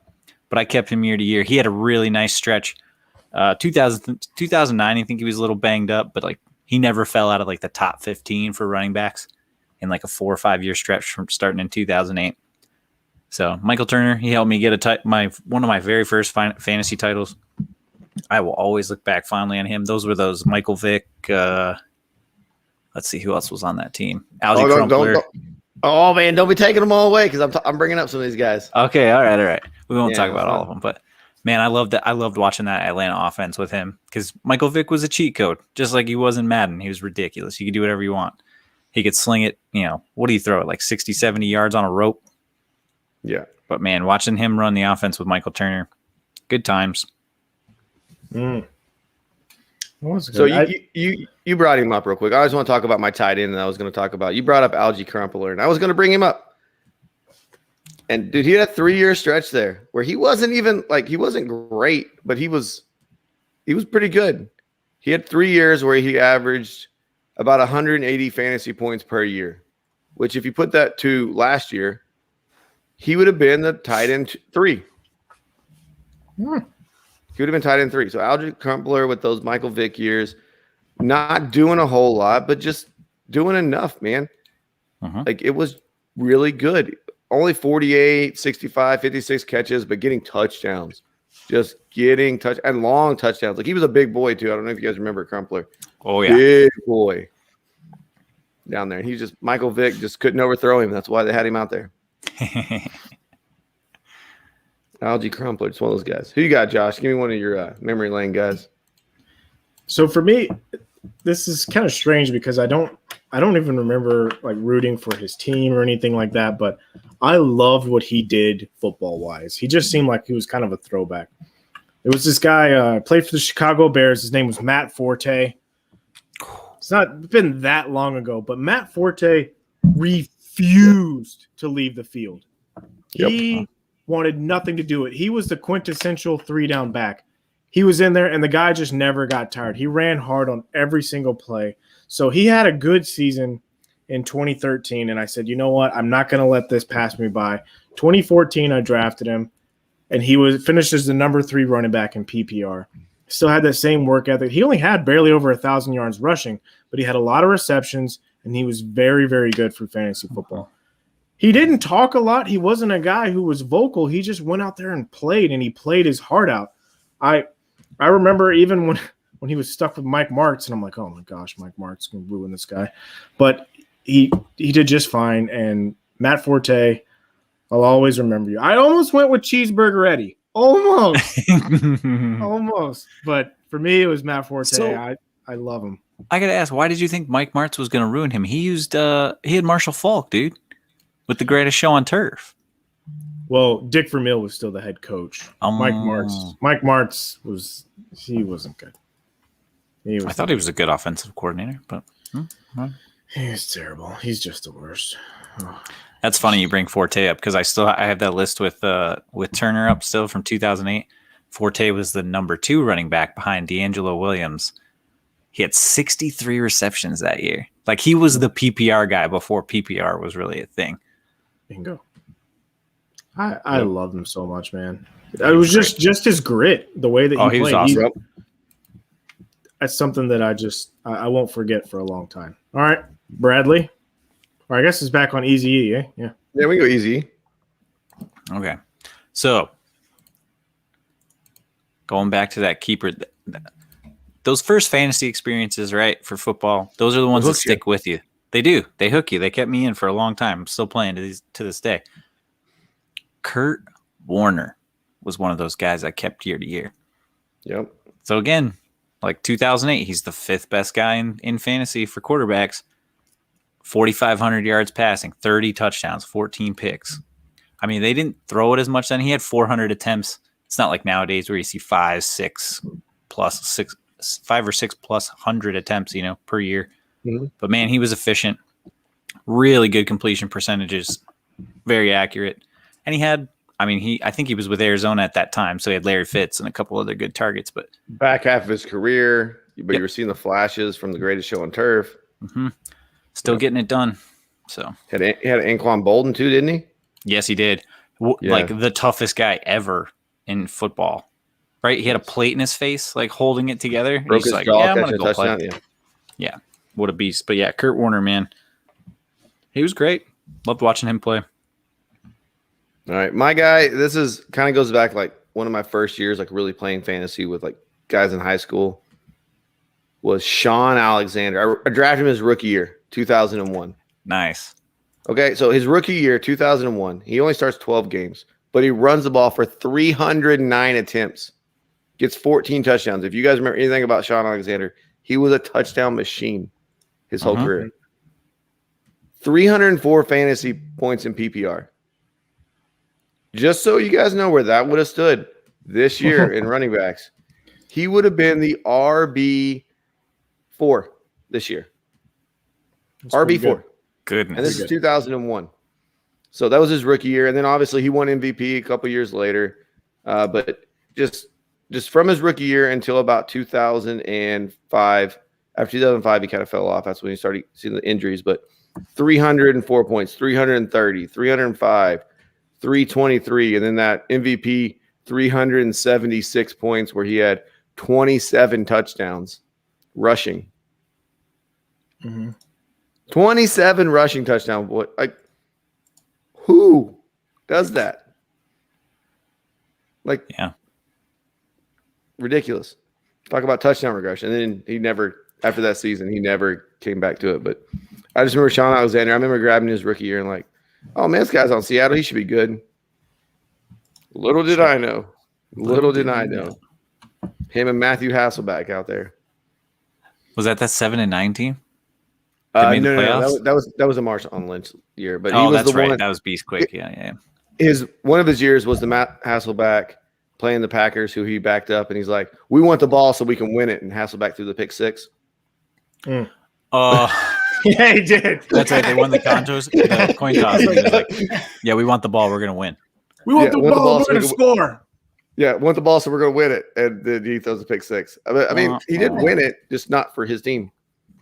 But I kept him year to year. He had a really nice stretch. 2009, I think he was a little banged up, but he never fell out of the top 15 for running backs in a 4 or 5 year stretch from starting in 2008. So Michael Turner, he helped me get one of my very first fantasy titles. I will always look back fondly on him. Those were those Michael Vick. Let's see who else was on that team. Algie Crumpler. Oh man, don't be taking them all away because I'm bringing up some of these guys. Okay, all right. We won't Yeah, talk about fun. all of them, but man, I loved that. I loved watching that Atlanta offense with him because Michael Vick was a cheat code, just like he was in Madden. He was ridiculous. He could do whatever you want. He could sling it. What do you throw it, like 60, 70 yards on a rope? Yeah. But man, watching him run the offense with Michael Turner, good times. So you brought him up real quick. I just want to talk about my tight end, and I was going to talk about you brought up Algie Crumpler, and I was going to bring him up. And dude, he had a 3-year stretch there where he wasn't even he wasn't great, but he was pretty good. He had 3 years where he averaged about 180 fantasy points per year, which if you put that to last year, he would have been the tight end 3. He would have been tight end 3. So Algie Crumpler with those Michael Vick years, not doing a whole lot, but just doing enough, man. It was really good. Only 48, 65, 56 catches, but getting touchdowns. Just getting and long touchdowns. He was a big boy, too. I don't know if you guys remember Crumpler. Oh, yeah. Big boy down there. And Michael Vick just couldn't overthrow him. That's why they had him out there. Algie Crumpler. It's one of those guys. Who you got, Josh? Give me one of your memory lane guys. So for me, this is kind of strange because I don't even remember rooting for his team or anything like that, but I loved what he did football wise. He just seemed like he was kind of a throwback. It was this guy played for the Chicago Bears. His name was Matt Forte. It's not been that long ago, but Matt Forte refused to leave the field. He wanted nothing to do with it. He was the quintessential 3-down back. He was in there, and the guy just never got tired. He ran hard on every single play. So he had a good season in 2013, and I said, you know what? I'm not going to let this pass me by. 2014, I drafted him, and he finished as the number 3 running back in PPR. Still had that same work ethic. He only had barely over 1,000 yards rushing, but he had a lot of receptions, and he was very, very good for fantasy football. He didn't talk a lot. He wasn't a guy who was vocal. He just went out there and played, and he played his heart out. I remember even when he was stuck with Mike Martz, and I'm like, oh my gosh, Mike Martz is going to ruin this guy. But he did just fine. And Matt Forte, I'll always remember you. I almost went with Cheeseburger Eddie. Almost. Almost. But for me, it was Matt Forte. So, I love him. I got to ask, why did you think Mike Martz was going to ruin him? He had Marshall Faulk, dude, with the greatest show on turf. Well, Dick Vermeil was still the head coach. Mike Martz wasn't good. I thought he was a good offensive coordinator, but he's terrible. He's just the worst. Oh. That's funny you bring Forte up because I have that list with Turner up still from 2008. Forte was the number 2 running back behind D'Angelo Williams. He had 63 receptions that year. He was the PPR guy before PPR was really a thing. Bingo. I love him so much, man. It was just his grit, the way that he played. Was awesome. That's something that I won't forget for a long time. All right, Bradley. Or I guess it's back on Easy E, eh? Yeah. Yeah, we go Easy. Okay. So going back to that keeper, those first fantasy experiences, right, for football, those are the ones that stick with you. They do. They hook you. They kept me in for a long time. I'm still playing to this day. Kurt Warner was one of those guys I kept year to year. Yep. So again, 2008, he's the 5th best guy in fantasy for quarterbacks. 4,500 yards passing, 30 touchdowns, 14 picks. I mean, they didn't throw it as much then. He had 400 attempts. It's not like nowadays where you see 5 or 6 plus 100 attempts, per year. Mm-hmm. But man, he was efficient. Really good completion percentages. Very accurate. And he had, I think he was with Arizona at that time, so he had Larry Fitz and a couple other good targets. But back half of his career, but you were seeing the flashes from the greatest show on turf. Mm-hmm. Still getting it done. So he had Anquan Bolden too, didn't he? Yes, he did. The toughest guy ever in football. Right? He had a plate in his face, holding it together. Broke his jaw, I'm going to go play. Yeah, what a beast. But yeah, Kurt Warner, man, he was great. Loved watching him play. All right, my guy, this is kind of goes back one of my first years, really playing fantasy with guys in high school, was Shawn Alexander. I drafted him his rookie year, 2001. Nice. Okay, so his rookie year, 2001, he only starts 12 games, but he runs the ball for 309 attempts, gets 14 touchdowns. If you guys remember anything about Shawn Alexander, he was a touchdown machine his whole career. 304 fantasy points in PPR. Just so you guys know where that would have stood this year in running backs, he would have been the RB4 this year. That's pretty RB4. Goodness. And this is 2001. So that was his rookie year. And then obviously he won MVP a couple years later. But just from his rookie year until about 2005, after 2005, he kind of fell off. That's when he started seeing the injuries. But 304 points, 330, 305, 323. And then that MVP, 376 points where he had 27 touchdowns rushing. 27 rushing touchdowns. What, like, who does that? Like, yeah, ridiculous. Talk about touchdown regression. And then he never, after that season, he never came back to it. But I just remember Shawn Alexander. I remember grabbing his rookie year and like, oh man, this guy's on Seattle. He should be good. Little did I know. Little did I know. Him and Matthew Hasselbeck out there. Was that 7-9 team? No. That was a Marshawn Lynch year. But he was that's the right. one. That was Beast Quick. Yeah. One of his years was the Matt Hasselbeck playing the Packers, who he backed up, and he's like, "We want the ball so we can win it." And Hasselbeck threw the pick six. Yeah, he did. That's right. They won the coin toss. Yeah, we want the ball. We're gonna win. We want the ball. We're going to score. Yeah, want the ball, so we're going to win it. And then he throws a pick six. I mean, he did win it, just not for his team.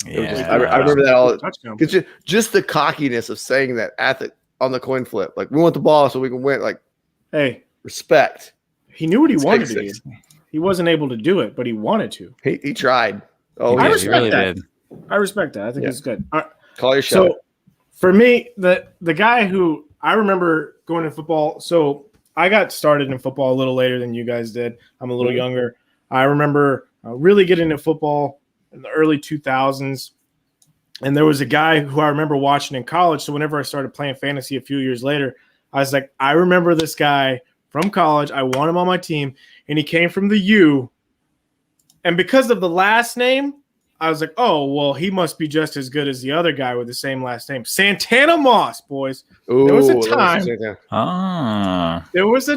Yeah, I remember that all. Touchdown. It's just the cockiness of saying that on the coin flip. Like, we want the ball so we can win. Like, hey, respect. He knew what he It's wanted pick to six. do. He wasn't able to do it, but he wanted to. He tried. Oh, I yeah. respect he really that. did. I respect that. I think it's good. All right. Call your shot. So for me, the guy who I remember going to football, so I got started in football a little later than you guys did. I'm a little younger. I remember really getting into football in the early 2000s. And there was a guy who I remember watching in college. So whenever I started playing fantasy a few years later, I was like, I remember this guy from college. I want him on my team. And he came from the U. And because of the last name, I was like, oh, well, he must be just as good as the other guy with the same last name. Santana Moss, boys. There was a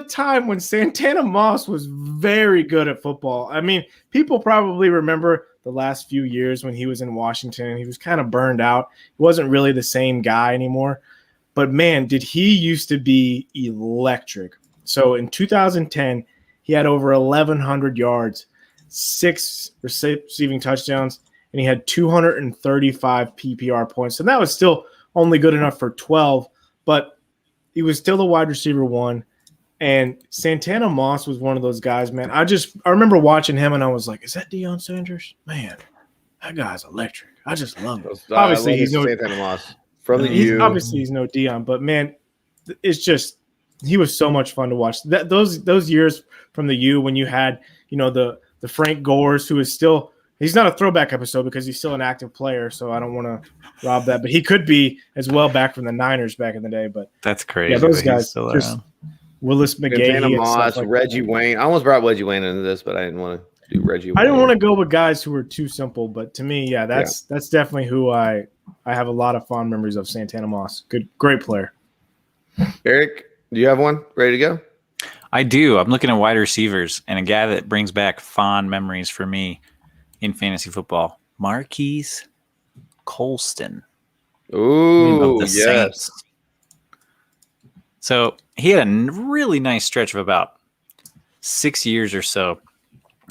time when Santana Moss was very good at football. I mean, people probably remember the last few years when he was in Washington. He was kind of burned out. He wasn't really the same guy anymore. But, man, did he used to be electric. So in 2010, he had over 1,100 yards, 6 receiving touchdowns, and he had 235 PPR points. And that was still only good enough for 12, but he was still the wide receiver one. And Santana Moss was one of those guys, man. I remember watching him, and I was like, is that Deion Sanders? Man, that guy's electric. I just love him. Obviously, he's no Santana Moss from the U. Obviously, he's no Deion, but, man, it's just he was so much fun to watch. Those years from the U when you had, the Frank Gores, who is still – he's not a throwback episode because he's still an active player, so I don't want to rob that. But he could be as well back from the Niners back in the day. But that's crazy. Yeah, those guys, just Willis McGahee, Santana Moss, like Reggie Wayne. I almost brought Reggie Wayne into this, but I didn't want to do Reggie Wayne. I didn't want to go with guys who were too simple. But to me, that's definitely who I have a lot of fond memories of. Santana Moss, great player. Eric, do you have one ready to go? I do. I'm looking at wide receivers, and a guy that brings back fond memories for me in fantasy football, Marquis Colston. Ooh, yes. Saints. So he had a really nice stretch of about 6 years or so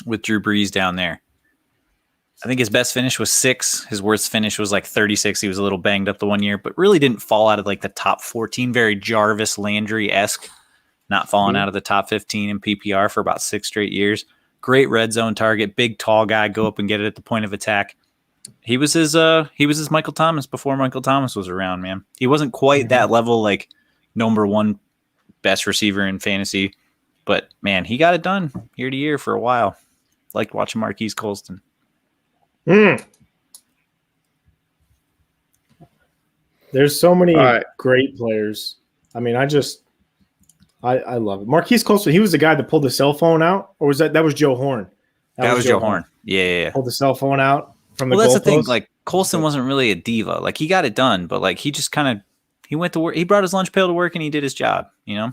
with Drew Brees down there. I think his best finish was 6. His worst finish was like 36. He was a little banged up the one year, but really didn't fall out of like the top 14. Very Jarvis Landry-esque, not falling out of the top 15 in PPR for about 6 straight years. Great red zone target, big tall guy, go up and get it at the point of attack. He was his Michael Thomas before Michael Thomas was around, man. He wasn't quite that level, like number one best receiver in fantasy, but man, he got it done year to year for a while. Liked watching Marquis Colston. There's so many All right. great players. I mean, I love it. Marquis Colston, he was the guy that pulled the cell phone out, or was that was Joe Horn? That was Joe Horn. Yeah. Pulled the cell phone out from the Well, that's the thing. goalpost. Like Colston wasn't really a diva. Like he got it done, but like he just kind of he went to work. He brought his lunch pail to work and he did his job. You know.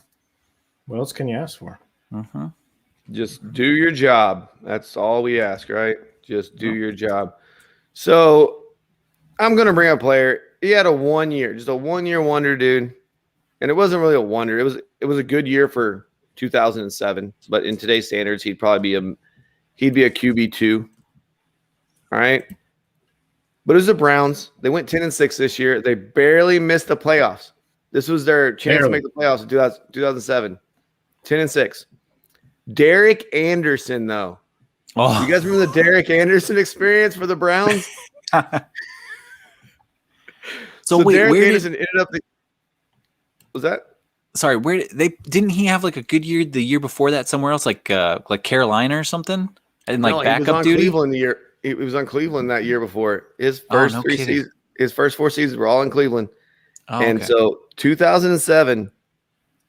What else can you ask for? Mm-hmm. Just do your job. That's all we ask, right? Just do your job. So I'm going to bring up a player. He had a 1 year, just a 1 year wonder, dude. And it wasn't really a wonder. It was a good year for 2007, but in today's standards, he'd be a QB2. All right. But it was the Browns. They went 10-6 this year. They barely missed the playoffs. This was their chance to make the playoffs in 2007. 10-6. Derrick Anderson, though. Oh. You guys remember the Derrick Anderson experience for the Browns? So wait, Derrick where Anderson ended up. Was that? Sorry, where didn't he have like a good year the year before that somewhere else, like Carolina or something, and like backup duty? Cleveland the year. He was on Cleveland that year before. His first seasons, his first 4 seasons were all in Cleveland. Oh, and okay. so 2007,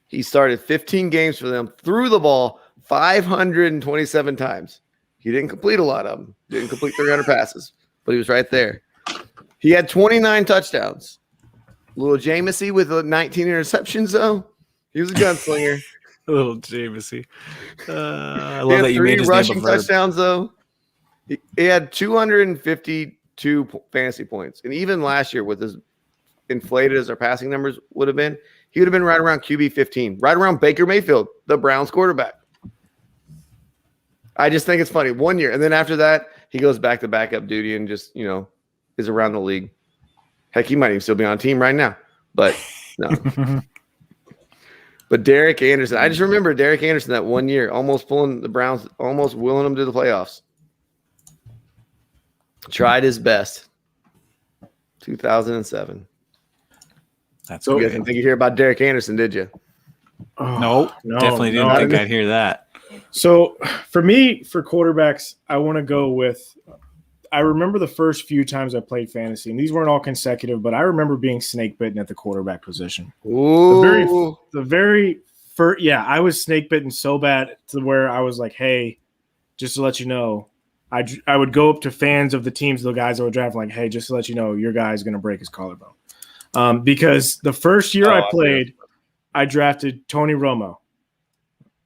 he started 15 games for them, threw the ball 527 times. He didn't complete a lot of them. Didn't complete 300 passes, but he was right there. He had 29 touchdowns. Little Jameson with 19 interceptions, though. He was a gunslinger. Little Jameson. I love that you made his rushing name a verb. touchdowns, though. He had 252 fantasy points. And even last year, with as inflated as our passing numbers would have been, he would have been right around QB 15, right around Baker Mayfield, the Browns quarterback. I just think it's funny. 1 year. And then after that, he goes back to backup duty and just, is around the league. Heck, he might even still be on a team right now. But no. But Derrick Anderson, I just remember Derrick Anderson that 1 year, almost pulling the Browns, almost willing them to the playoffs. Tried his best. 2007. That's You guys didn't think you hear about Derrick Anderson, did you? no, definitely didn't think I'd hear that. So for me, for quarterbacks, I want to go with I remember the first few times I played fantasy, and these weren't all consecutive, but I remember being snake bitten at the quarterback position. Ooh. The very first, I was snake bitten so bad to where I was like, hey, just to let you know, I would go up to fans of the teams, the guys that were drafting, like, hey, just to let you know, your guy's going to break his collarbone. Because the first year I played, I drafted Tony Romo.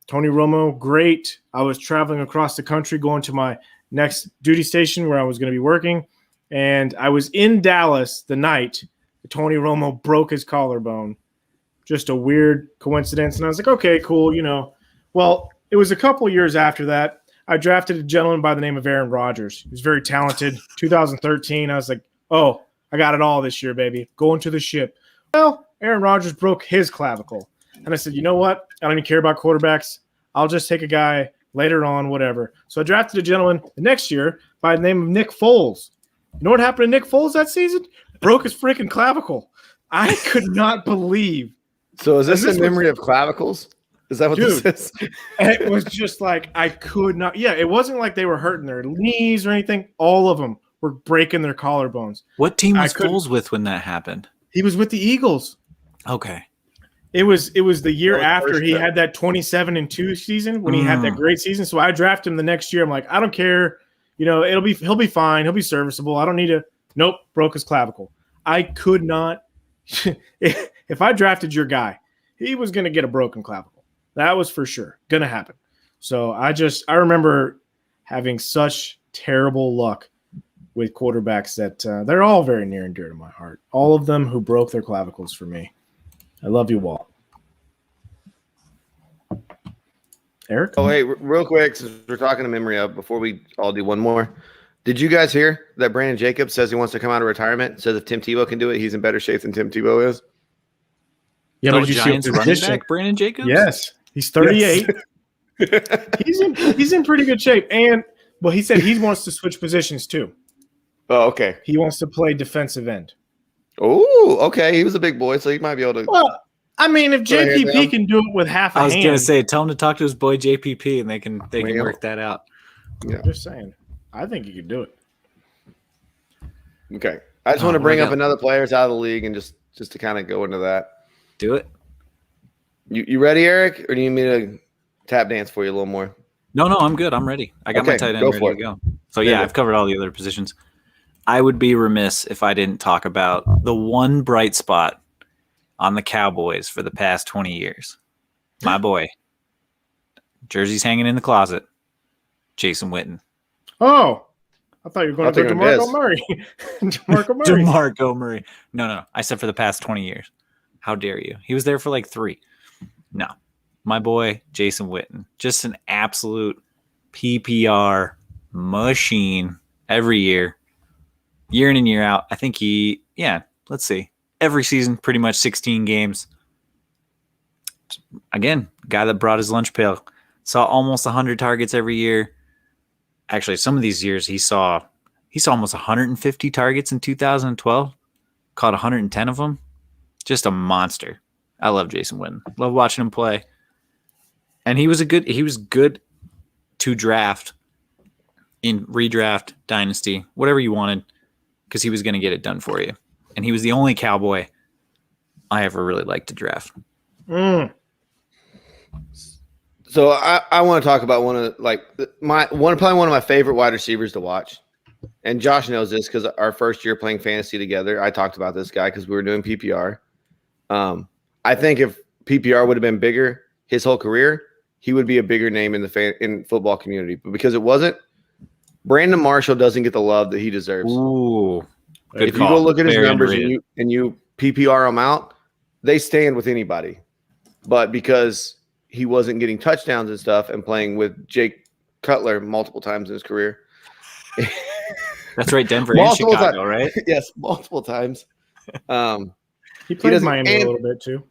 Tony Romo, great. I was traveling across the country going to my next duty station where I was going to be working. And I was in Dallas the night Tony Romo broke his collarbone. Just a weird coincidence. And I was like, okay, cool. Well, it was a couple years after that. I drafted a gentleman by the name of Aaron Rodgers. He was very talented. 2013, I was like, oh, I got it all this year, baby. Going to the ship. Well, Aaron Rodgers broke his clavicle. And I said, you know what? I don't even care about quarterbacks. I'll just take a guy later on, whatever. So I drafted a gentleman the next year by the name of Nick Foles. You know what happened to Nick Foles that season? Broke his freaking clavicle. I could not believe. So is this in memory of clavicles? Is that what this is? It was just like I could not. Yeah, it wasn't like they were hurting their knees or anything. All of them were breaking their collarbones. What team was Foles with when that happened? He was with the Eagles. Okay. It was the year after he had that 27-2 season when he had that great season. So I drafted him the next year. I'm like, I don't care. He'll be fine. He'll be serviceable. I don't need to. Nope, broke his clavicle. I could not. If I drafted your guy, he was going to get a broken clavicle. That was for sure going to happen. So I remember having such terrible luck with quarterbacks that they're all very near and dear to my heart. All of them who broke their clavicles for me. I love you all. Eric? Oh, hey, real quick, since we're talking to memory of, before we all do one more, did you guys hear that Brandon Jacobs says he wants to come out of retirement? Says if Tim Tebow can do it, he's in better shape than Tim Tebow is? Yeah, but did you Giants see running back Brandon Jacobs? Yes. He's 38. Yes. He's in pretty good shape. And he said he wants to switch positions too. Oh, okay. He wants to play defensive end. Oh, okay. He was a big boy, so he might be able to. Well, I mean, if JPP can do it with half a hand. I was going to say, tell him to talk to his boy JPP, and they can work that out. Yeah. I'm just saying. I think he could do it. Okay. I just want to bring up another player out of the league and just just to kind of go into that. Do it. You ready, Eric? Or do you need me to tap dance for you a little more? No, I'm good. I'm ready. I got my tight end ready to go. So, yeah, I've covered all the other positions. I would be remiss if I didn't talk about the one bright spot on the Cowboys for the past 20 years. My boy. Jersey's hanging in the closet. Jason Witten. Oh, I thought you were going to go DeMarco Murray. DeMarco Murray. No. I said for the past 20 years. How dare you? He was there for like 3. No. My boy, Jason Witten. Just an absolute PPR machine every year. Year in and year out. I think let's see. Every season, pretty much 16 games. Again, guy that brought his lunch pail. Saw almost 100 targets every year. Actually, some of these years he saw almost 150 targets in 2012. Caught 110 of them. Just a monster. I love Jason Witten. Love watching him play. And he was good to draft in redraft, dynasty, whatever you wanted, because he was going to get it done for you. And he was the only Cowboy I ever really liked to draft. So I want to talk about probably one of my favorite wide receivers to watch. And Josh knows this because our first year playing fantasy together, I talked about this guy because we were doing PPR. I think if PPR would have been bigger his whole career, he would be a bigger name in the football community. But because it wasn't, Brandon Marshall doesn't get the love that he deserves. Ooh, good if call. you go look at his Very numbers underrated. and you PPR them out, they stand with anybody. But because he wasn't getting touchdowns and stuff and playing with Jake Cutler multiple times in his career. That's right, Denver and Chicago, right? Yes, multiple times. He played Miami a little bit too.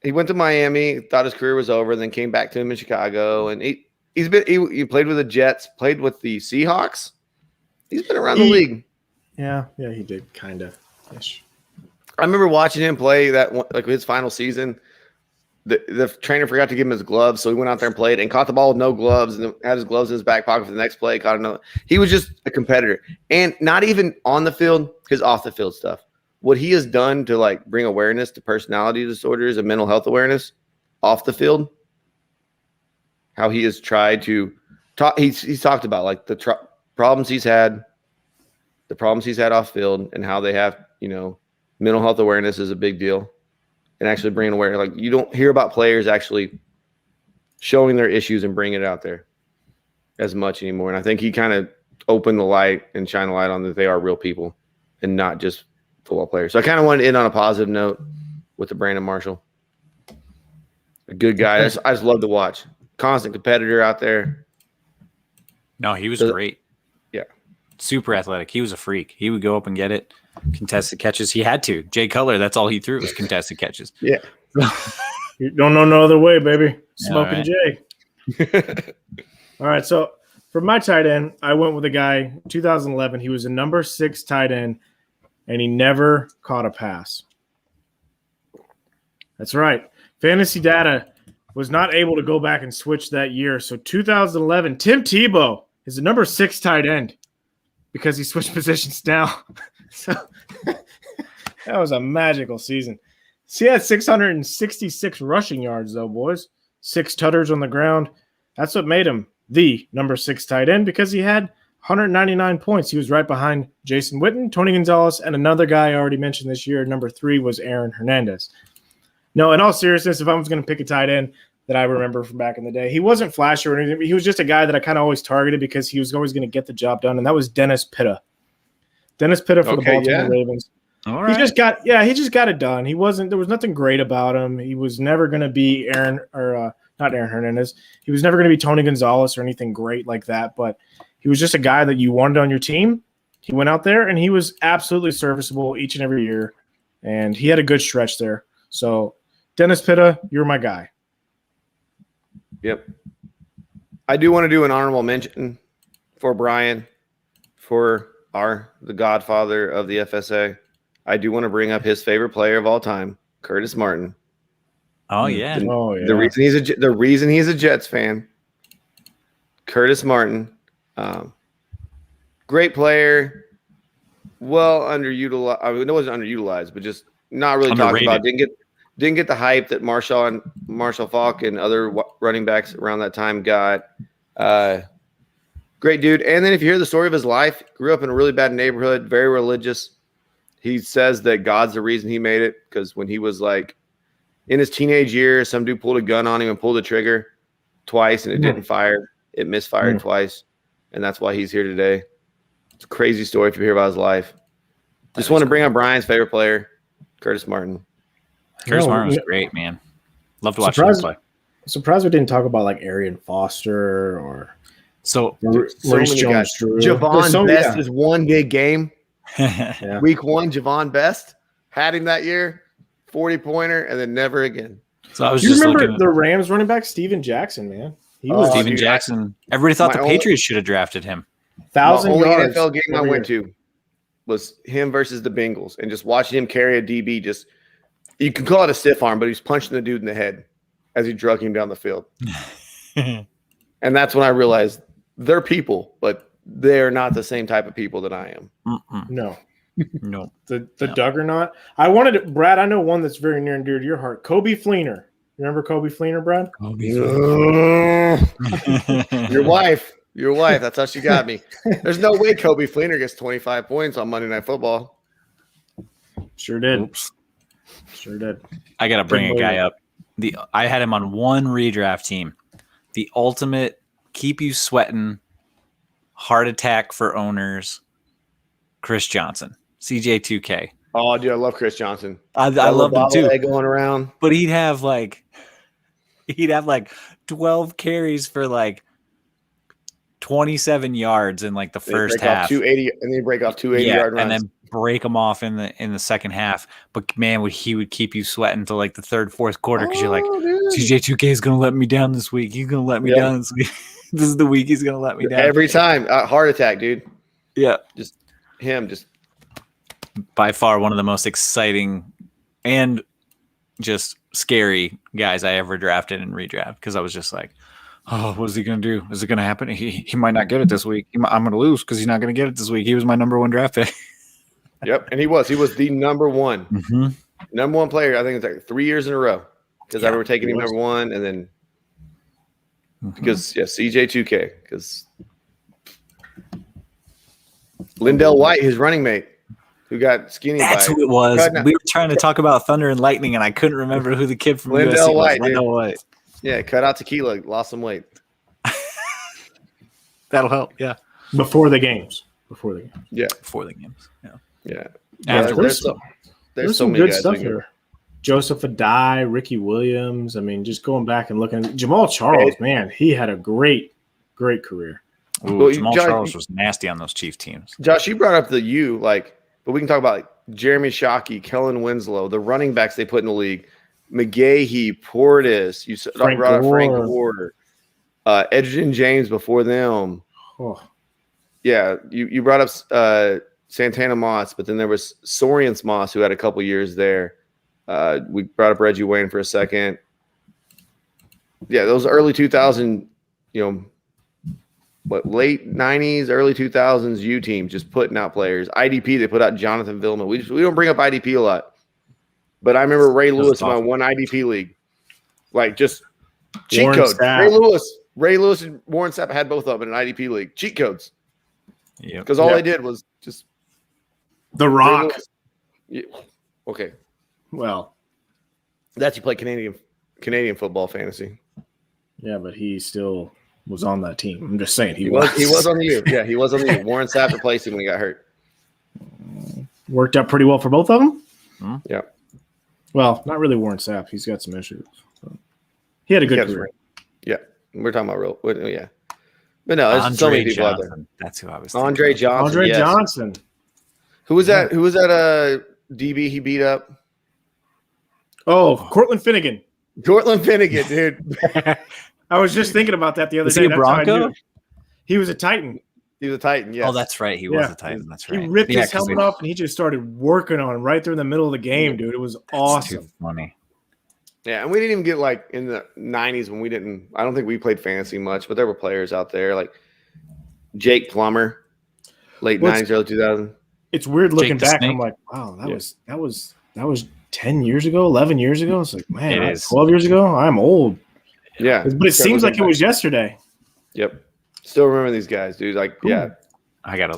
He went to Miami, thought his career was over, then came back to him in Chicago. And he played with the Jets, played with the Seahawks. He's been around the league. Yeah, he did kind of ish. I remember watching him play his final season. The trainer forgot to give him his gloves, so he went out there and played and caught the ball with no gloves and had his gloves in his back pocket for the next play. Caught another. He was just a competitor, and not even on the field, his off the field stuff. What he has done to bring awareness to personality disorders and mental health awareness off the field. How he has tried to talk. He's talked about the problems he's had, the problems he's had off field, and how they have mental health awareness is a big deal. And actually bringing awareness, you don't hear about players actually showing their issues and bringing it out there as much anymore. And I think he kind of opened the light and shine a light on that they are real people and not just football players. So I kind of wanted to end on a positive note with the Brandon Marshall. A good guy. I just love to watch. Constant competitor out there. No, he was great. Yeah. Super athletic. He was a freak. He would go up and get it. Contested catches. He had to. Jay Cutler, that's all he threw was contested catches. Yeah. You don't know no other way, baby. Smoking Jay. All right. So for my tight end, I went with a guy 2011. He was a number 6 tight end, and he never caught a pass. That's right. Fantasy data was not able to go back and switch that year. So 2011, Tim Tebow is the number 6 tight end because he switched positions now. So that was a magical season. So he had 666 rushing yards, though, boys. 6 tutters on the ground. That's what made him the number 6 tight end because he had 199 points. He was right behind Jason Witten, Tony Gonzalez, and another guy I already mentioned this year. Number 3 was Aaron Hernandez. No, in all seriousness, if I was going to pick a tight end that I remember from back in the day, he wasn't flashy or anything, but he was just a guy that I kind of always targeted because he was always going to get the job done, and that was Dennis Pitta. Dennis Pitta for the Baltimore Ravens. All right. He just got it done. There was nothing great about him. He was never going to be not Aaron Hernandez. He was never going to be Tony Gonzalez or anything great like that, but he was just a guy that you wanted on your team. He went out there and he was absolutely serviceable each and every year, and he had a good stretch there. So Dennis Pitta, you're my guy. Yep. I do want to do an honorable mention for Brian, for the godfather of the FSA. I do want to bring up his favorite player of all time, Curtis Martin. Oh yeah. The reason he's a Jets fan, Curtis Martin, great player, well underutilized. I mean, it wasn't underutilized, but just not really talked Underrated. about. Didn't get the hype that Marshall Faulk and other running backs around that time got. Great dude. And then if you hear the story of his life, grew up in a really bad neighborhood, very religious. He says that God's the reason he made it, because when he was like in his teenage years, some dude pulled a gun on him and pulled the trigger twice, and it didn't fire. It misfired twice, and that's why he's here today. It's a crazy story if you hear about his life. Just want to bring up Brian's favorite player, Curtis Martin. Curtis Martin was great, man. Loved watching him play. Surprised we didn't talk about like Arian Foster or so Maurice many guys. Jones-Drew. Javon Best is one big game. Yeah. Week 1, Javon Best had him that year, 40-pointer, and then never again. So I was you just remember looking at the Rams running back Steven Jackson, man. He was Steven Jackson. Everybody thought the Patriots should have drafted him. 1,000 only yards. NFL game I went to was him versus the Bengals, and just watching him carry a DB. Just you can call it a stiff arm, but he's punching the dude in the head as he drug him down the field. And that's when I realized they're people, but they're not the same type of people that I am. No. No. The Duggernaut. I wanted it, Brad. I know one that's very near and dear to your heart. Kobe Fleener. You remember Kobe Fleener, Brad? Your wife. That's how she got me. There's no way Kobe Fleener gets 25 points on Monday Night Football. Sure did. Oops. Sure did. I got to bring a guy up. I had him on one redraft team. The ultimate keep you sweating, heart attack for owners, Chris Johnson, CJ2K. Oh, dude, I love Chris Johnson. I loved him too. Going around, but he'd have like 12 carries for like 27 yards in like the first half. 280, and then you break off 280-yard runs, and then break them off in the second half. But man, he would keep you sweating until like the third, fourth quarter because you're like, CJ2K is gonna let me down this week. He's gonna let me down this week. This is the week he's gonna let me down every time. Heart attack, dude. Yeah, just him. Just by far one of the most exciting and just scary guys I ever drafted and redraft, because I was just like, oh, what is he going to do? Is it going to happen? He might not get it this week. I'm going to lose because he's not going to get it this week. He was my number one draft pick. Yep, and he was the number one. Mm-hmm. Number one player, I think it's like 3 years in a row, because I remember taking him number one, and then because CJ2K, because Lindell White, his running mate, who got skinny. That's who it was. We were trying to talk about Thunder and Lightning, and I couldn't remember who the kid from Lindell USC White, was. Lindell White. Yeah, cut out tequila, lost some weight. That'll help. Yeah. Before the games. Yeah. Before the games. Yeah. Yeah. Afterwards. There's some so many good guys stuff here. Joseph Adai, Ricky Williams. I mean, just going back and looking at Jamal Charles, man, he had a great career. Ooh, Jamal Charles was nasty on those Chief teams. Josh, you brought up the U, but we can talk about Jeremy Shockey, Kellen Winslow, the running backs they put in the league, McGahee, Portis, you brought up Frank Gore, Edgerton James before them. Oh. Yeah, you brought up Santana Moss, but then there was Sorians Moss, who had a couple years there. We brought up Reggie Wayne for a second. Yeah, those early 2000, late 90s, early 2000s U team just putting out players. IDP, they put out Jonathan Vilma. We don't bring up IDP a lot, but I remember Ray Lewis in my one IDP league, just cheat Warren code. Sapp. Ray Lewis and Warren Sapp had both of them in an IDP league. Cheat codes. Yeah, because all they did was just The Rock. Yeah. Okay, Well, that's you play Canadian football fantasy. yeah, but he still was on that team. I'm just saying He was on the U. Yeah, he was on the U. Warren Sapp replaced him when he got hurt. Worked out pretty well for both of them. Hmm? Yeah. Well, not really Warren Sapp. He's got some issues. So. He had a good career. Yeah, we're talking about yeah. But no, there's so many people out there. That's who I was. Andre Johnson. Johnson. Who was that? Who was that? DB he beat up. Oh, Cortland Finnegan. Cortland Finnegan, dude. I was just thinking about that the other Was day. he a That's how I Bronco? knew. He was a Titan. He was a Titan. Yes. Oh, that's right. He was a Titan. That's right. He ripped his 'cause helmet off and he just started working on him right there in the middle of the game, dude. It was awesome. Too funny. Yeah, and we didn't even get in the 90s when I don't think we played fantasy much, but there were players out there like Jake Plummer, late 90s, early 2000s. It's weird looking Jake the back. Snake. I'm like, wow, that was That was 10 years ago, 11 years ago. It's like, man, It is. 12 years ago. I'm old. Yeah. But it seems like it was yesterday. Yep. Still remember these guys, dude. Like, Cool. yeah.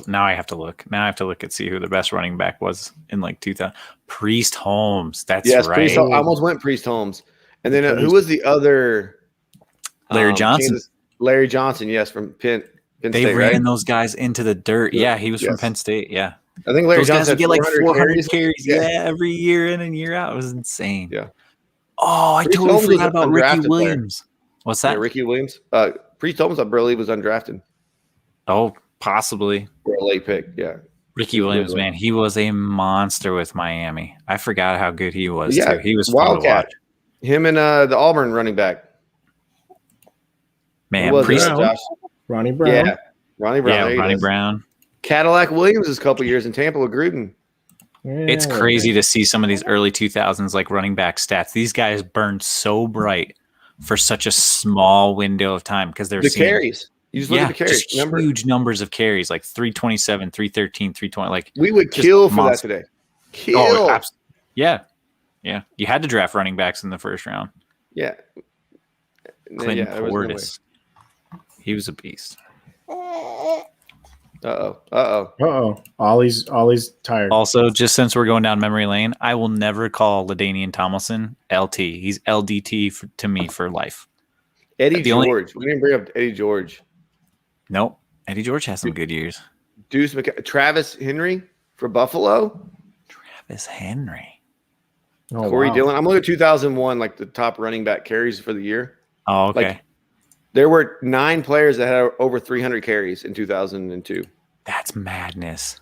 Now I have to look. Now I have to look and see who the best running back was in like 2000. Priest Holmes. That's right. Priest, I almost went Priest Holmes. And then who was the other? Larry Johnson. Larry Johnson, yes, from Penn They State, ran right? those guys into the dirt. Yeah. Yeah, he was from Penn State. Yeah. I think Larry Those guys Johnson would get like 400 carries. Yeah. Yeah, every year in and year out. It was insane. Yeah. Oh, I Priest totally Holmes was forgot an about undrafted Ricky player. Williams. What's that? Yeah, Ricky Williams. Priest Holmes, I believe, was undrafted Oh, possibly. for a late pick. Yeah. Ricky Williams, Ridley. man, he was a monster with Miami. I forgot how good he was, Yeah, too. He was fun to Wildcat. watch. Him and the Auburn running back. Man, Who was Priest, it, Josh? Ronnie Brown. Yeah. Ronnie Brown. yeah, there he Ronnie is. Brown. Cadillac Williams is a couple years in Tampa with Gruden. It's Yeah. crazy to see some of these early 2000s like running back stats. These guys burned so bright for such a small window of time because they're The seeing, carries. You just look at the carries. just huge numbers of carries, like 327, 313, 320. Like, We would just kill for monster. that today. Kill. oh, yeah. Yeah. You had to draft running backs in the first round. Yeah. Clinton there was no way. Portis. He was a beast. Uh-oh. Ollie's tired. Also, just since we're going down memory lane, I will never call LaDainian Tomlinson LT. He's LDT to me for life. Eddie The only- George. We didn't bring up Eddie George. Nope. Eddie George has some good years. Deuce Travis Henry for Buffalo. Travis Henry. Oh, Corey wow. Dillon. I'm looking at 2001, like the top running back carries for the year. Oh, okay. Like, there were 9 players that had over 300 carries in 2002. That's madness.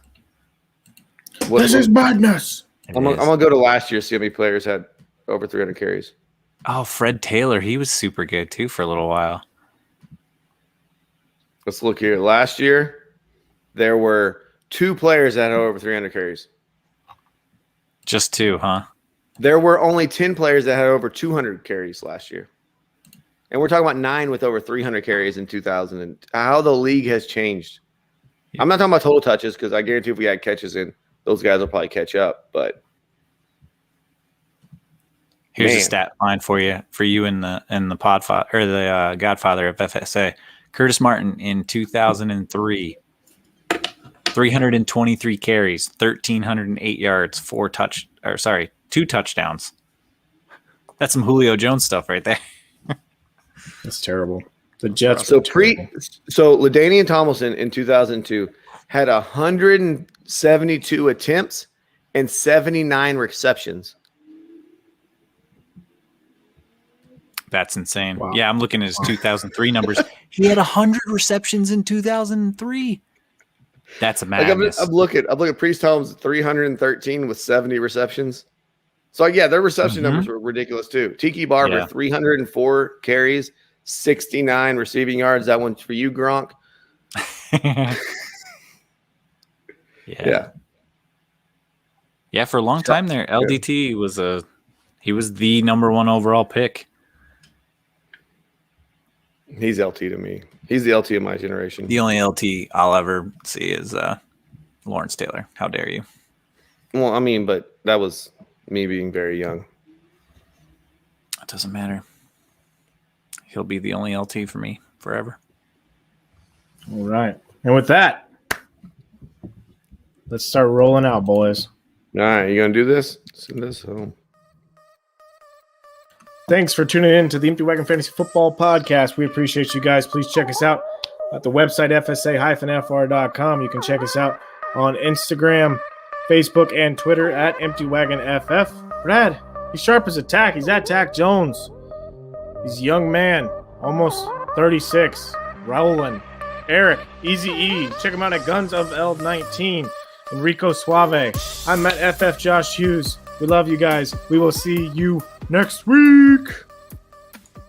This is madness. It I'm is. gonna go to last year, see how many players had over 300 carries. Oh, Fred Taylor. He was super good too for a little while. Let's look here. Last year, there were 2 players that had over 300 carries. Just 2, huh? There were only 10 players that had over 200 carries last year. And we're talking about 9 with over 300 carries in 2000. And how the league has changed. Yeah. I'm not talking about total touches because I guarantee if we had catches in, those guys will probably catch up. But Here's Man. a stat line for you in the Podfather or the Godfather of FSA. Curtis Martin in 2003, 323 carries, 1,308 yards, 2 touchdowns. That's some Julio Jones stuff right there. That's terrible. The Jets. so were terrible. LaDainian Tomlinson in 2002 had 172 attempts and 79 receptions. That's insane. Wow. Yeah, I'm looking at his 2003 numbers. He had 100 receptions in 2003. That's a Like madness. I'm looking at Priest Holmes 313 with 70 receptions. So yeah, their reception numbers were ridiculous too. Tiki Barber, Yeah. 304 carries, 69 receiving yards. That one's for you, Gronk. Yeah. Yeah, for a long time there, LDT was the number 1 overall pick. He's LT to me. He's the LT of my generation. The only LT I'll ever see is Lawrence Taylor. How dare you? Well, I mean, but that was me being very young. It doesn't matter. He'll be the only LT for me forever. All right. And with that, let's start rolling out, boys. All right, you gonna do this? Send this home. Thanks for tuning in to the Empty Wagon Fantasy Football Podcast. We appreciate you guys. Please check us out at the website, fsa-fr.com. You can check us out on Instagram, Facebook, and Twitter at EmptyWagonFF. Brad, he's sharp as a tack. He's at Tack Jones. He's a young man, almost 36, rolling. Eric, Easy E. Check him out at Guns of L19. Enrico Suave. I'm at FF Josh Hughes. We love you guys. We will see you next week.